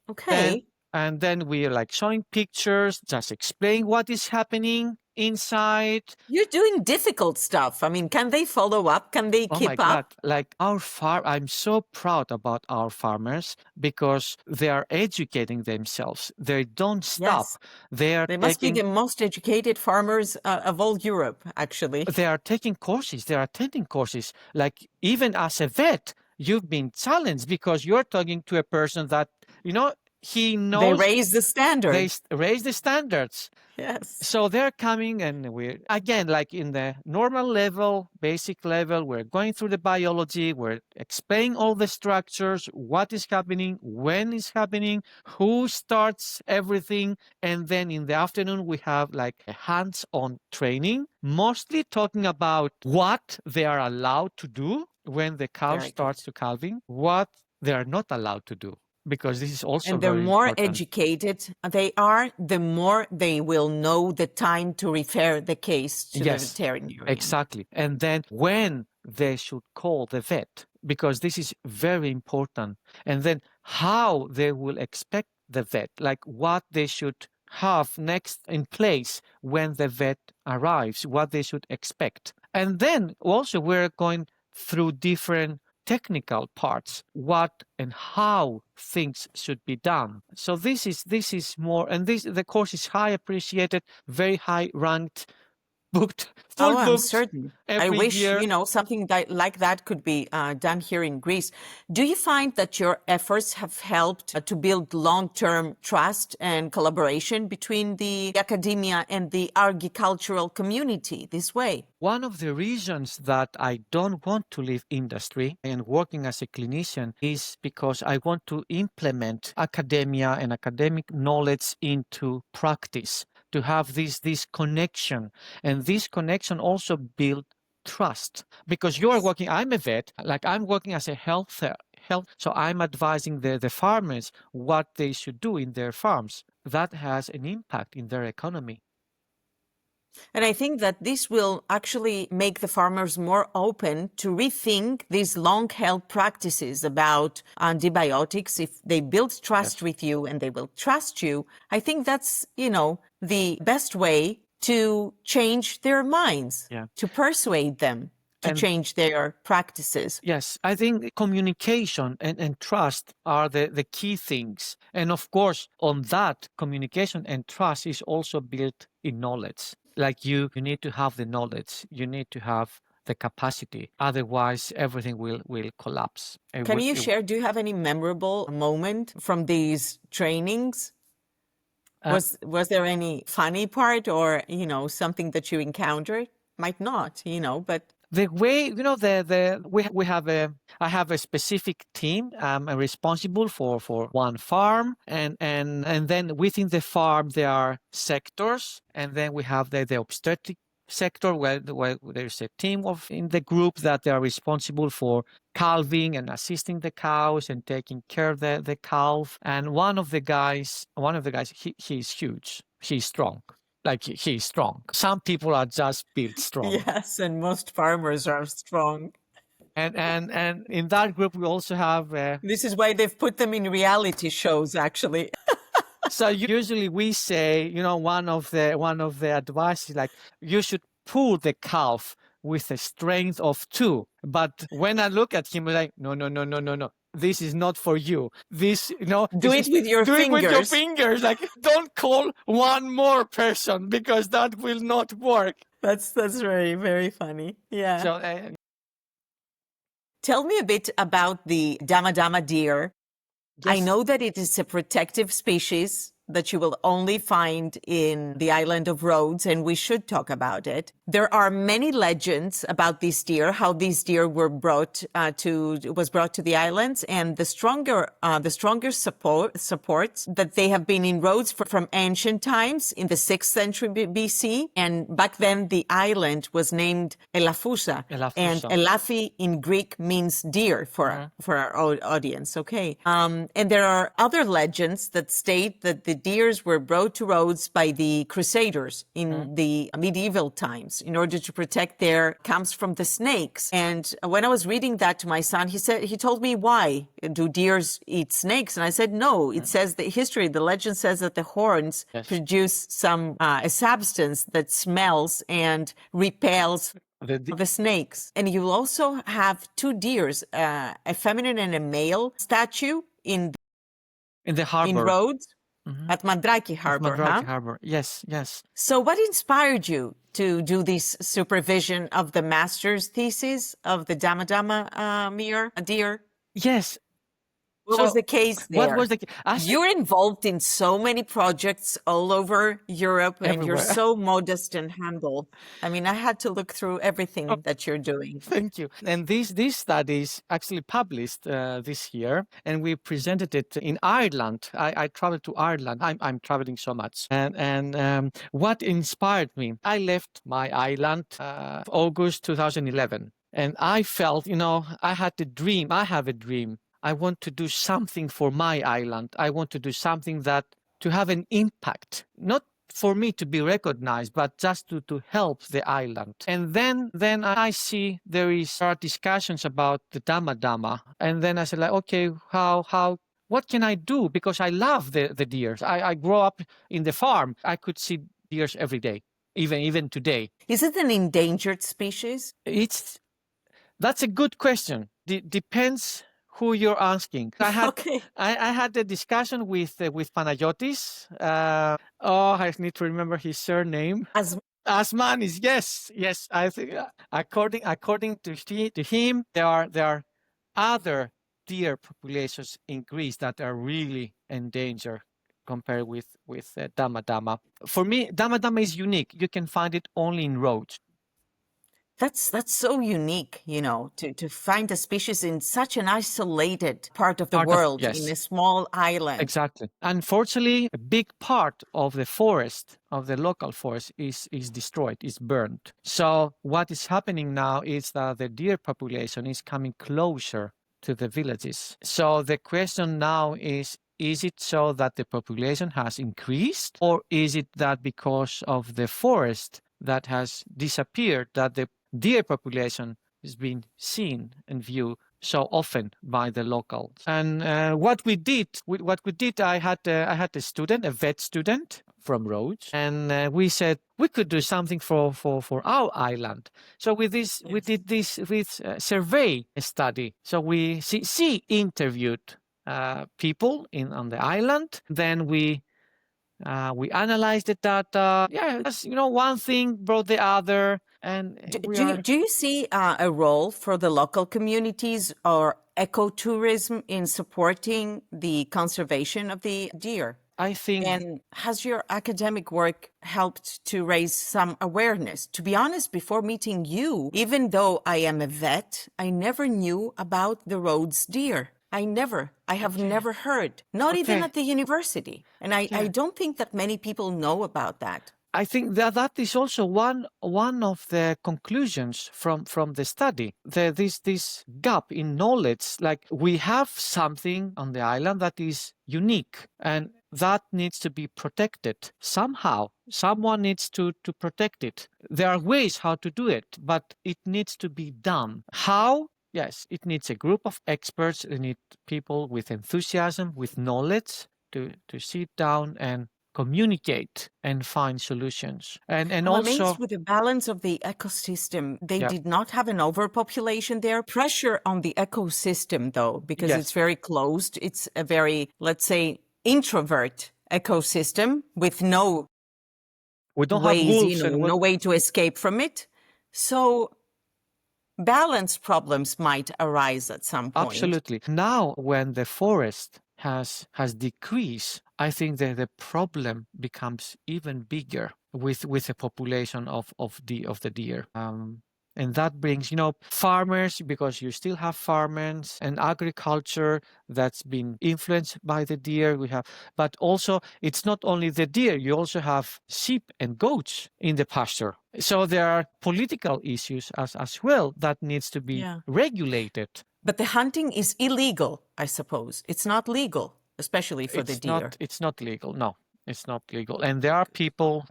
Okay. And then we are like showing pictures, just explain what is happening inside. You're doing difficult stuff. I mean, can they follow up? Can they keep up? God. Like I'm so proud about our farmers because they are educating themselves. They don't stop. Yes. They must be the most educated farmers of all Europe, actually. They are taking courses. They are attending courses. Like even as a vet, you've been challenged because you're talking to a person that, he knows They raise the standard. they raise the standards. Yes. So they're coming, and we're, again, like in the normal level, basic level, we're going through the biology, we're explaining all the structures, what is happening, when it's happening, who starts everything. And then in the afternoon, we have like a hands-on training, mostly talking about what they are allowed to do when the cow Very starts to calving, what they are not allowed to do, because this is also And the very more important. educated they are, the more they will know the time to refer the case to the veterinarian. Exactly. And then when they should call the vet, because this is very important. And then how they will expect the vet, like what they should have next in place when the vet arrives, what they should expect. And then also we're going through different technical parts, what and how things should be done. So this is more, and the course is high appreciated, very high ranked, booked, full I'm booked certain. every I wish, year. Something like that could be done here in Greece. Do you find that your efforts have helped to build long-term trust and collaboration between the academia and the agricultural community this way? One of the reasons that I don't want to leave industry and working as a clinician is because I want to implement academia and academic knowledge into practice, to have this connection. And this connection also build trust, because you are working, I'm a vet, like I'm working as a health, so I'm advising the farmers what they should do in their farms. That has an impact in their economy. And I think that this will actually make the farmers more open to rethink these long-held practices about antibiotics. If they build trust with you and they will trust you, I think that's, the best way to change their minds, to persuade them to change their practices. Yes, I think communication and trust are the key things. And of course, on that, communication and trust is also built in knowledge. Like you need to have the knowledge, you need to have the capacity. Otherwise, everything will collapse. Can you share, do you have any memorable moment from these trainings? Was there any funny part or, something that you encountered? Might not, but... The way, I have a specific team. I'm responsible for one farm, and then within the farm there are sectors, and then we have the obstetric sector where there's a team in the group that they are responsible for calving and assisting the cows and taking care of the calf. And one of the guys, he's huge, he's strong. Like he's strong. Some people are just built strong. Yes, and most farmers are strong. And in that group we also have. This is why they've put them in reality shows, actually. So usually we say, one of the advice is like, you should pull the calf with a strength of 2. But when I look at him, I'm like, no. This is not for you. This, do it with your fingers. Do it with your fingers. Like, don't call one more person, because that will not work. That's very, very funny. Yeah. So, tell me a bit about the Dama Dama deer. Yes. I know that it is a protective species that you will only find in the island of Rhodes, and we should talk about it. There are many legends about these deer, how these deer were brought to the islands, and the stronger supports that they have been in Rhodes from ancient times in the 6th century BC. And back then, the island was named Elafousa. And Elafi in Greek means deer for our audience. Okay. And there are other legends that state that the deers were brought to Rhodes by the Crusaders in the medieval times in order to protect their camps from the snakes. And when I was reading that to my son, he told me, why do deers eat snakes? And I said, no, it says the legend says that the horns produce a substance that smells and repels the snakes. And you will also have 2 deers, a feminine and a male statue in the harbor. In Rhodes. At Mandraki Harbor, Harbor, yes. So what inspired you to do this supervision of the master's thesis of the Dama Dama deer? Yes. What was the case what was there? the I said You're involved in so many projects all over Europe, and you're everywhere. so modest and humble. I mean, I had to look through everything that you're doing. Thank you. And this study is actually published this year, and we presented it in Ireland. I traveled to Ireland. I'm traveling so much, and what inspired me? I left my island August 2011, and I felt, I had a dream. I have a dream. I want to do something for my island. I want to do something to have an impact, not for me to be recognized, but just to help the island. And then I see are discussions about the Dama Dama. And then I said, like, okay, what can I do? Because I love the deers. I grew up in the farm. I could see deers every day, even today. Is it an endangered species? That's a good question. Depends who you're asking. Okay. I had a discussion with Panagiotis. I need to remember his surname. Asmanis, yes. I think according to him, there are other deer populations in Greece that are really endangered compared with Dama Dama. For me, Dama Dama is unique. You can find it only in Rhodes. That's so unique, to find a species in such an isolated part of the world, yes. in a small island. Exactly. Unfortunately, a big part of the forest, of the local forest, is destroyed, is burned. So what is happening now is that the deer population is coming closer to the villages. So the question now is it so that the population has increased, or is it that because of the forest that has disappeared, that the deer population is being seen and viewed so often by the locals? And what we did, I had a student, a vet student from Rhodes, and we said we could do something for our island. So we did this survey study. So she interviewed people on the island. Then we analyzed the data. One thing brought the other. And do you see a role for the local communities or ecotourism in supporting the conservation of the deer? I think. And has your academic work helped to raise some awareness? To be honest, before meeting you, even though I am a vet, I never knew about the Rhodes deer. I have never heard, not even at the university. And I don't think that many people know about that. I think that is also one of the conclusions from the study. This gap in knowledge, like we have something on the island that is unique, and that needs to be protected somehow. Someone needs to protect it. There are ways how to do it, but it needs to be done. How? Yes, it needs a group of experts. It needs people with enthusiasm, with knowledge to sit down and communicate and find solutions. And I'm also amazed with the balance of the ecosystem. They did not have an overpopulation there. Pressure on the ecosystem, though, because it's very closed. It's a very, let's say, introvert ecosystem with no ways, no way to escape from it. So balance problems might arise at some point. Absolutely. Now, when the forest has decreased, I think that the problem becomes even bigger with the population of the deer. And that brings, farmers, because you still have farmers and agriculture that's been influenced by the deer. But also it's not only the deer, you also have sheep and goats in the pasture. So there are political issues as well that needs to be regulated. But the hunting is illegal, I suppose. It's not legal, especially for the deer. It's not legal. No, it's not legal. And there are people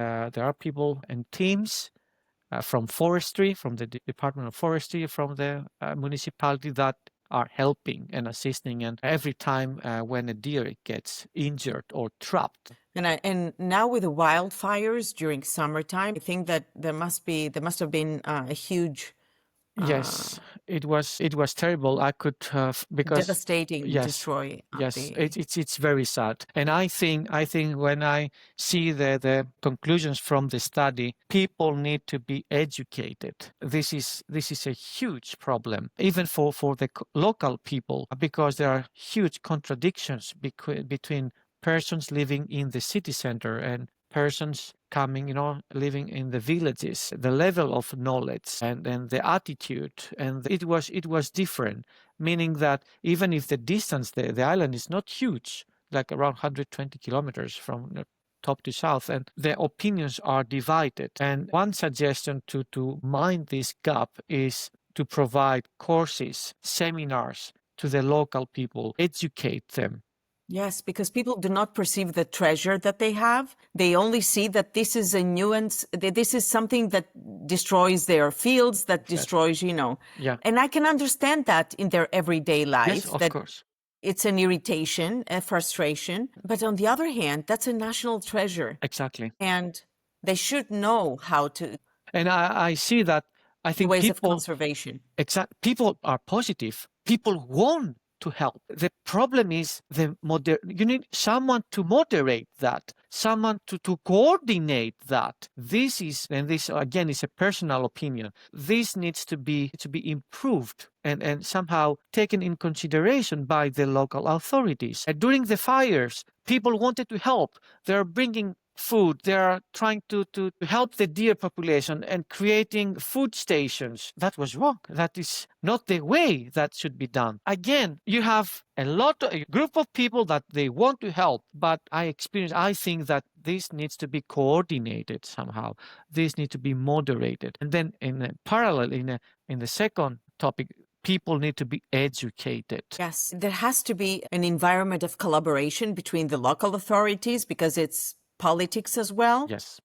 and teams from forestry, from the Department of Forestry, from the municipality that are helping and assisting. And every time when a deer gets injured or trapped. And now with the wildfires during summertime, I think that there must have been a huge it was terrible. I could because Devastating, yes, destroy yes, the. it's very sad. And I think when I see the conclusions from the study, people need to be educated. This is a huge problem, even for the local people, because there are huge contradictions between persons living in the city center and persons coming, living in the villages. The level of knowledge and the attitude, and it was different, meaning that even if the distance, the island is not huge, like around 120 kilometers from top to south, and the opinions are divided. And one suggestion to mind this gap is to provide courses, seminars to the local people, educate them. Yes, because people do not perceive the treasure that they have. They only see that this is a nuance, that this is something that destroys their fields, that destroys, Yeah. And I can understand that in their everyday life. Yes, of that course. It's an irritation, a frustration. But on the other hand, that's a national treasure. Exactly. And they should know how to. And I see that. I think ways people, of conservation. People are positive. People want to help. The problem is you need someone to moderate that, someone to coordinate that. This again is a personal opinion. This needs to be improved and somehow taken in consideration by the local authorities. And during the fires, people wanted to help. They're bringing food. They are trying to help the deer population and creating food stations. That was wrong. That is not the way that should be done. Again, you have a group of people that they want to help, but I think that this needs to be coordinated somehow. This needs to be moderated. And then in a parallel, in the second topic, people need to be educated. Yes, there has to be an environment of collaboration between the local authorities, because it's politics as well. Yes.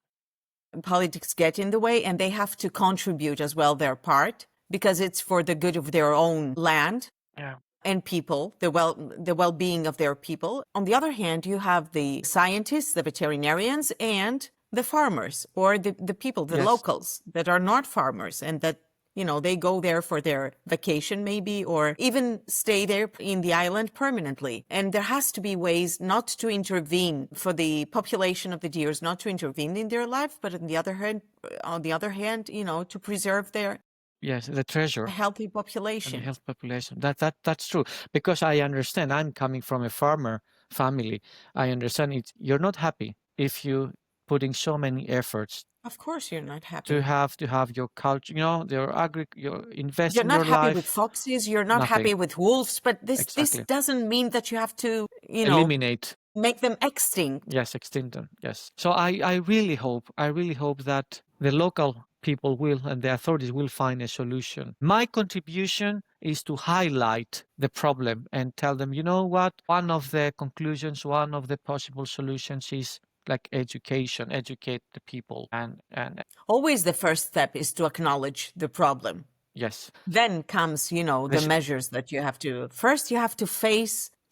Politics get in the way, and they have to contribute as well their part, because it's for the good of their own land. Yeah. And people, the well-being of their people. On the other hand, you have the scientists, the veterinarians, and the farmers, or the people, the locals that are not farmers, and that they go there for their vacation maybe, or even stay there in the island permanently. And there has to be ways not to intervene for the population of the deers, not to intervene in their life, but on the other hand, to preserve their the treasure, a healthy population. And a healthy population. That's true, because I understand. I'm coming from a farmer family. I understand it. You're not happy if you putting so many efforts. Of course, you're not happy. To have your culture, your invest You're in not your happy life. with foxes. You're not Nothing. happy with wolves. But this doesn't mean that you have to, eliminate, make them extinct. Yes, extinct them. Yes. So I really hope that the local people will and the authorities will find a solution. My contribution is to highlight the problem and tell them, you know what? One of the conclusions, one of the possible solutions is like education, educate the people, and always the first step is to acknowledge the problem. Yes. Then comes, the measures that you have to. First, you have to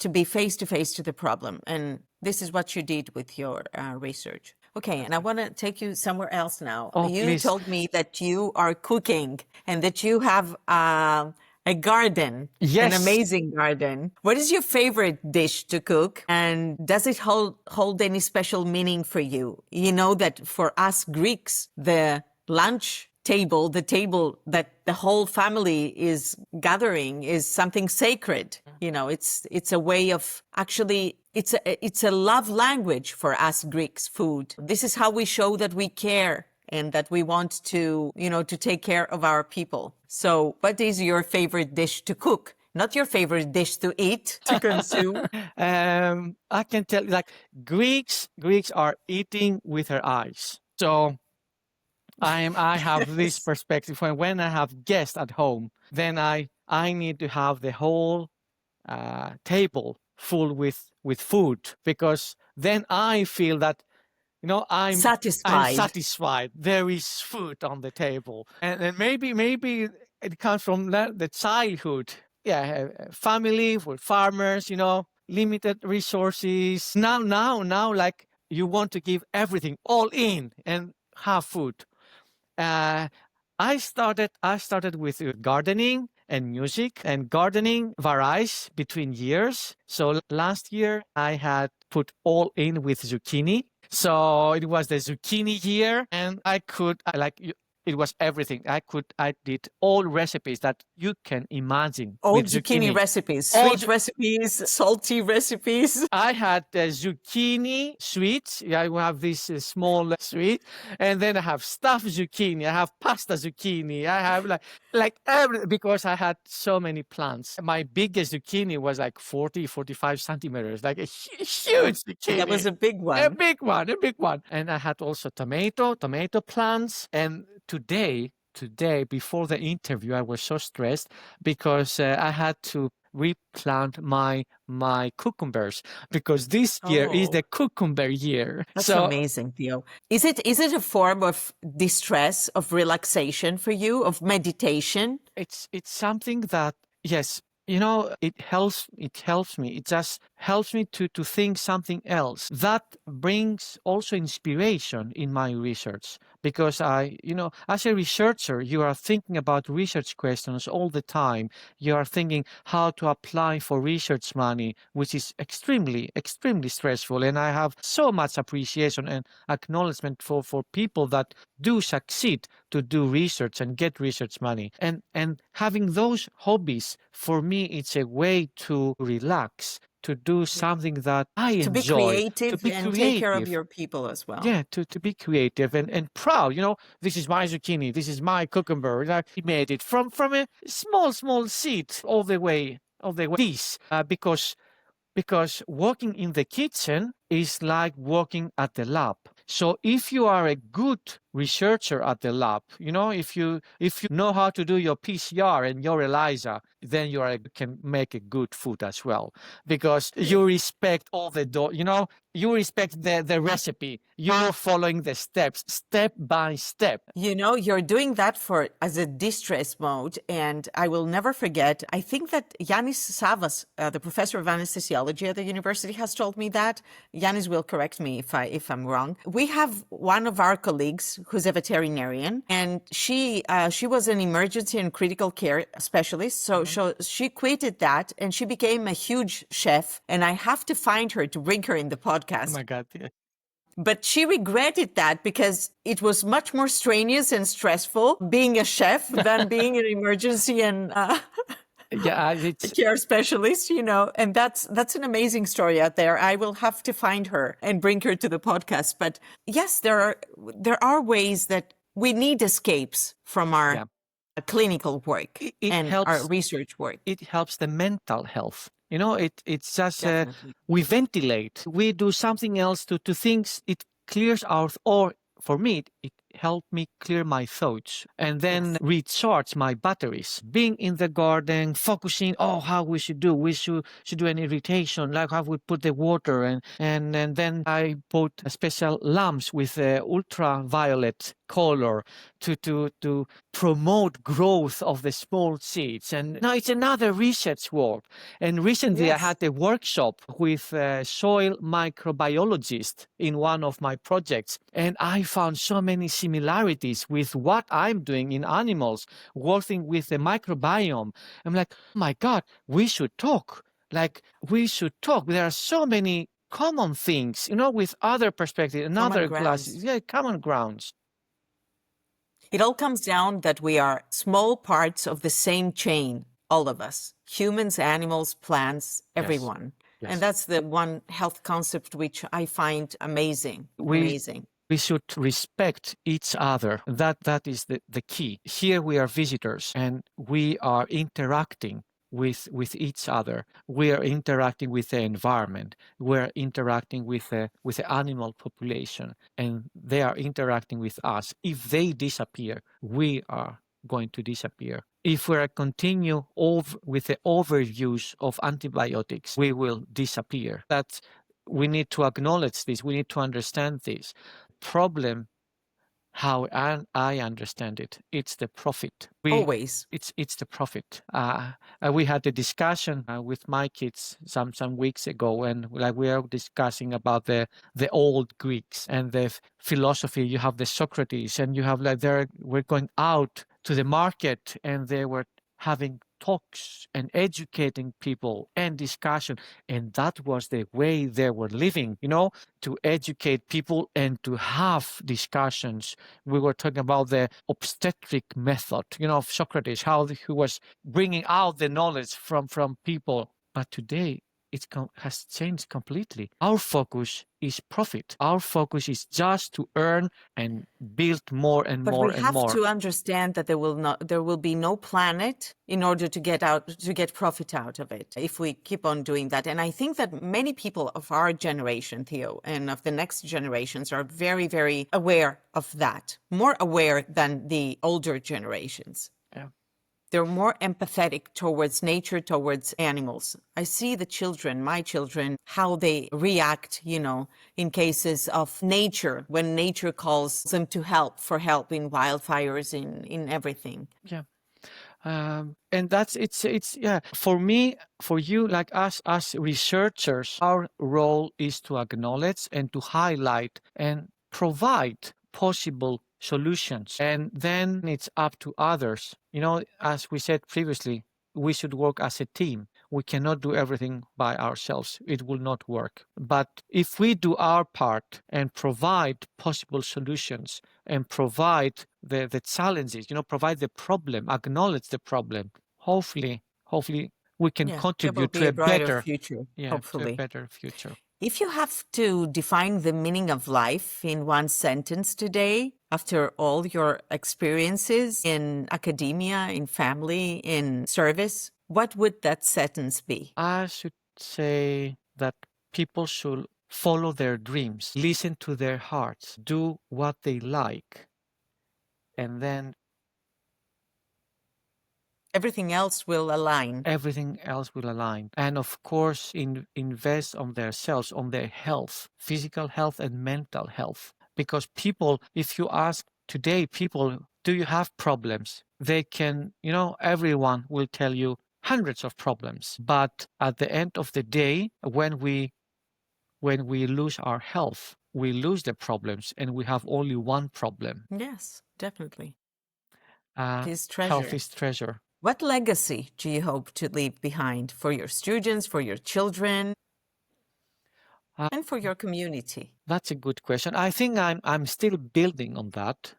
be face to face to the problem, and this is what you did with your research. Okay, and I want to take you somewhere else now. Oh, you please. told me that you are cooking and that you have a garden, Yes. An amazing garden. What is your favorite dish to cook? And does it hold any special meaning for you? You know that for us Greeks, the lunch table, the table that the whole family is gathering, is something sacred. It's a way of actually, it's a love language for us Greeks, food. This is how we show that we care and that we want to, to take care of our people. So what is your favorite dish to cook? Not your favorite dish to eat, to consume. I can tell you, like Greeks are eating with their eyes. So I have this perspective. When I have guests at home, then I need to have the whole table full with food, because then I feel that I'm satisfied. There is food on the table, and maybe it comes from the childhood. Yeah, family with farmers. Limited resources. Now, like you want to give everything all in and have food. I started with gardening, and music, and gardening varies between years. So last year I had put all in with zucchini. So it was the zucchini year, and it was everything. I did all recipes that you can imagine All with zucchini zucchini. recipes, All sweet recipes, salty recipes. I had zucchini sweets. Yeah, I have this small sweet, and then I have stuffed zucchini. I have pasta zucchini. I have because I had so many plants. My biggest zucchini was like 45 centimeters, like a huge zucchini. That was a big one. A big one. And I had also tomato plants. And today, before the interview, I was so stressed because I had to replant my cucumbers because this year is the cucumber year. That's amazing, Theo. Is it a form of distress, of relaxation for you, of meditation? It's something that, yes, it helps me. It just helps me to think something else. That brings also inspiration in my research because as a researcher, you are thinking about research questions all the time. You are thinking how to apply for research money, which is extremely, extremely stressful. And I have so much appreciation and acknowledgement for people that do succeed to do research and get research money. And having those hobbies, for me, it's a way to relax, to do something that I enjoy. To be creative and take care of your people as well. Yeah, to be creative and proud. This is my zucchini, this is my cucumber. I made it from a small seed all the way this because working in the kitchen is like working at the lab. So if you are a good researcher at the lab, if you know how to do your PCR and your ELISA, then you can make a good food as well because you respect all you respect the recipe. You're following the steps, step by step. You're doing that as a distress mode. And I will never forget, I think that Yanis Savas, the professor of anesthesiology at the university, has told me that. Yanis will correct me if I'm wrong. We have one of our colleagues who's a veterinarian, and she was an emergency and critical care specialist. So she quitted that and she became a huge chef. And I have to find her to bring her in the podcast. Oh my God. Yeah. But she regretted that because it was much more strenuous and stressful being a chef than being an emergency and care specialist, and that's an amazing story out there. I will have to find her and bring her to the podcast. But yes, there are ways that we need escapes from our clinical work and helps, our research work. It helps the mental health. It's just we ventilate, we do something else to things. It clears or for me, it helped me clear my thoughts and then recharge my batteries. Being in the garden, focusing, how we should do an irrigation, like how we put the water and then I put special lamps with ultraviolet color to promote growth of the small seeds. And now it's another research work. And recently I had a workshop with a soil microbiologist in one of my projects. And I found so many similarities with what I'm doing in animals, working with the microbiome. I'm like, oh my God, we should talk. There are so many common things, with other perspectives, another classes, common grounds. It all comes down that we are small parts of the same chain, all of us, humans, animals, plants, everyone. Yes. And that's the one health concept which I find amazing. We should respect each other. That is the key. Here we are visitors and we are interacting with each other. We are interacting with the environment. We're interacting with the animal population, and they are interacting with us. If they disappear, we are going to disappear. If we continue with the overuse of antibiotics, we will disappear. We need to acknowledge this. We need to understand this. Problem, how I understand it, it's the profit. Always. It's the profit. We had a discussion with my kids some weeks ago, and we are discussing about the old Greeks and the philosophy. You have the Socrates, and you have we're going out to the market, and they were having talks and educating people and discussion. And that was the way they were living, to educate people and to have discussions. We were talking about the obstetric method, of Socrates, how he was bringing out the knowledge from people. But today, it has changed completely. Our focus is profit. Our focus is just to earn and build more and But more we and have more. to understand that there will be no planet in order to get profit out of it if we keep on doing that. And I think that many people of our generation, Theo, and of the next generations are very, very aware of that, more aware than the older generations. Yeah. They're more empathetic towards nature, towards animals. I see the children, my children, how they react, in cases of nature, when nature calls them to for help in wildfires, in everything. Yeah. And it's for me, for you, like us as researchers, our role is to acknowledge and to highlight and provide possible solutions. And then it's up to others. As we said previously, we should work as a team. We cannot do everything by ourselves. It will not work. But if we do our part and provide possible solutions and provide the challenges, provide the problem, acknowledge the problem, hopefully we can contribute to a better future, hopefully. To a better future. If you have to define the meaning of life in one sentence today, after all your experiences in academia, in family, in service, what would that sentence be? I should say that people should follow their dreams, listen to their hearts, do what they like, and then everything else will align. Everything else will align. And of course, invest on themselves, on their health, physical health and mental health. Because people, if you ask today, people, do you have problems? They can, everyone will tell you hundreds of problems. But at the end of the day, when we lose our health, we lose the problems and we have only one problem. Yes, definitely. Health is treasure. What legacy do you hope to leave behind for your students, for your children, and for your community? That's a good question. I think I'm still building on that.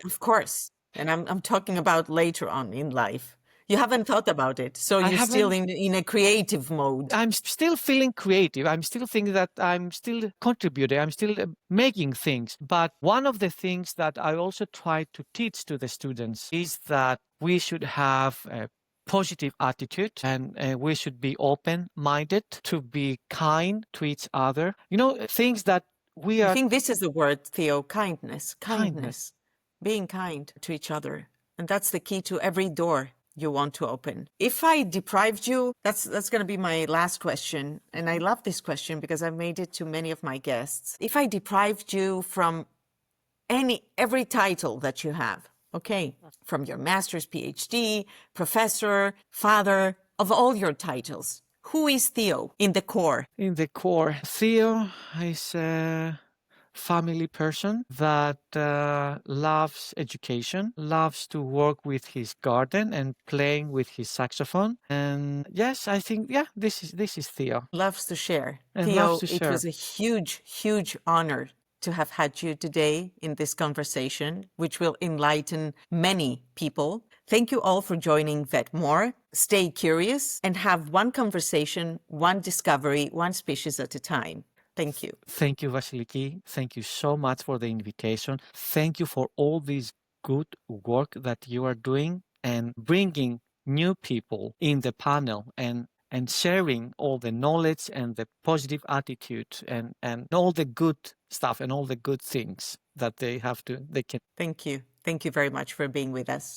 Of course, and I'm talking about later on in life. You haven't thought about it, so you're still in a creative mode. I'm still feeling creative. I'm still thinking that I'm still contributing. I'm still making things. But one of the things that I also try to teach to the students is that we should have a positive attitude and we should be open-minded, to be kind to each other. Things that we are... I think this is the word, Theo, kindness. Being kind to each other. And that's the key to every door you want to open. If I deprived you, that's going to be my last question. And I love this question because I've made it to many of my guests. If I deprived you from every title that you have, okay, from your master's, PhD, professor, father, of all your titles, who is Theo in the core? In the core, Theo is a family person that loves education, loves to work with his garden and playing with his saxophone. And yes, I think, this is Theo. Loves to share. And Theo, loves to share. It was a huge, huge honor to have had you today in this conversation, which will enlighten many people. Thank you all for joining VetMore. Stay curious and have one conversation, one discovery, one species at a time. Thank you. Thank you, Vassiliki. Thank you so much for the invitation. Thank you for all this good work that you are doing and bringing new people in the panel and sharing all the knowledge and the positive attitude and all the good stuff and all the good things that they can. Thank you. Thank you very much for being with us.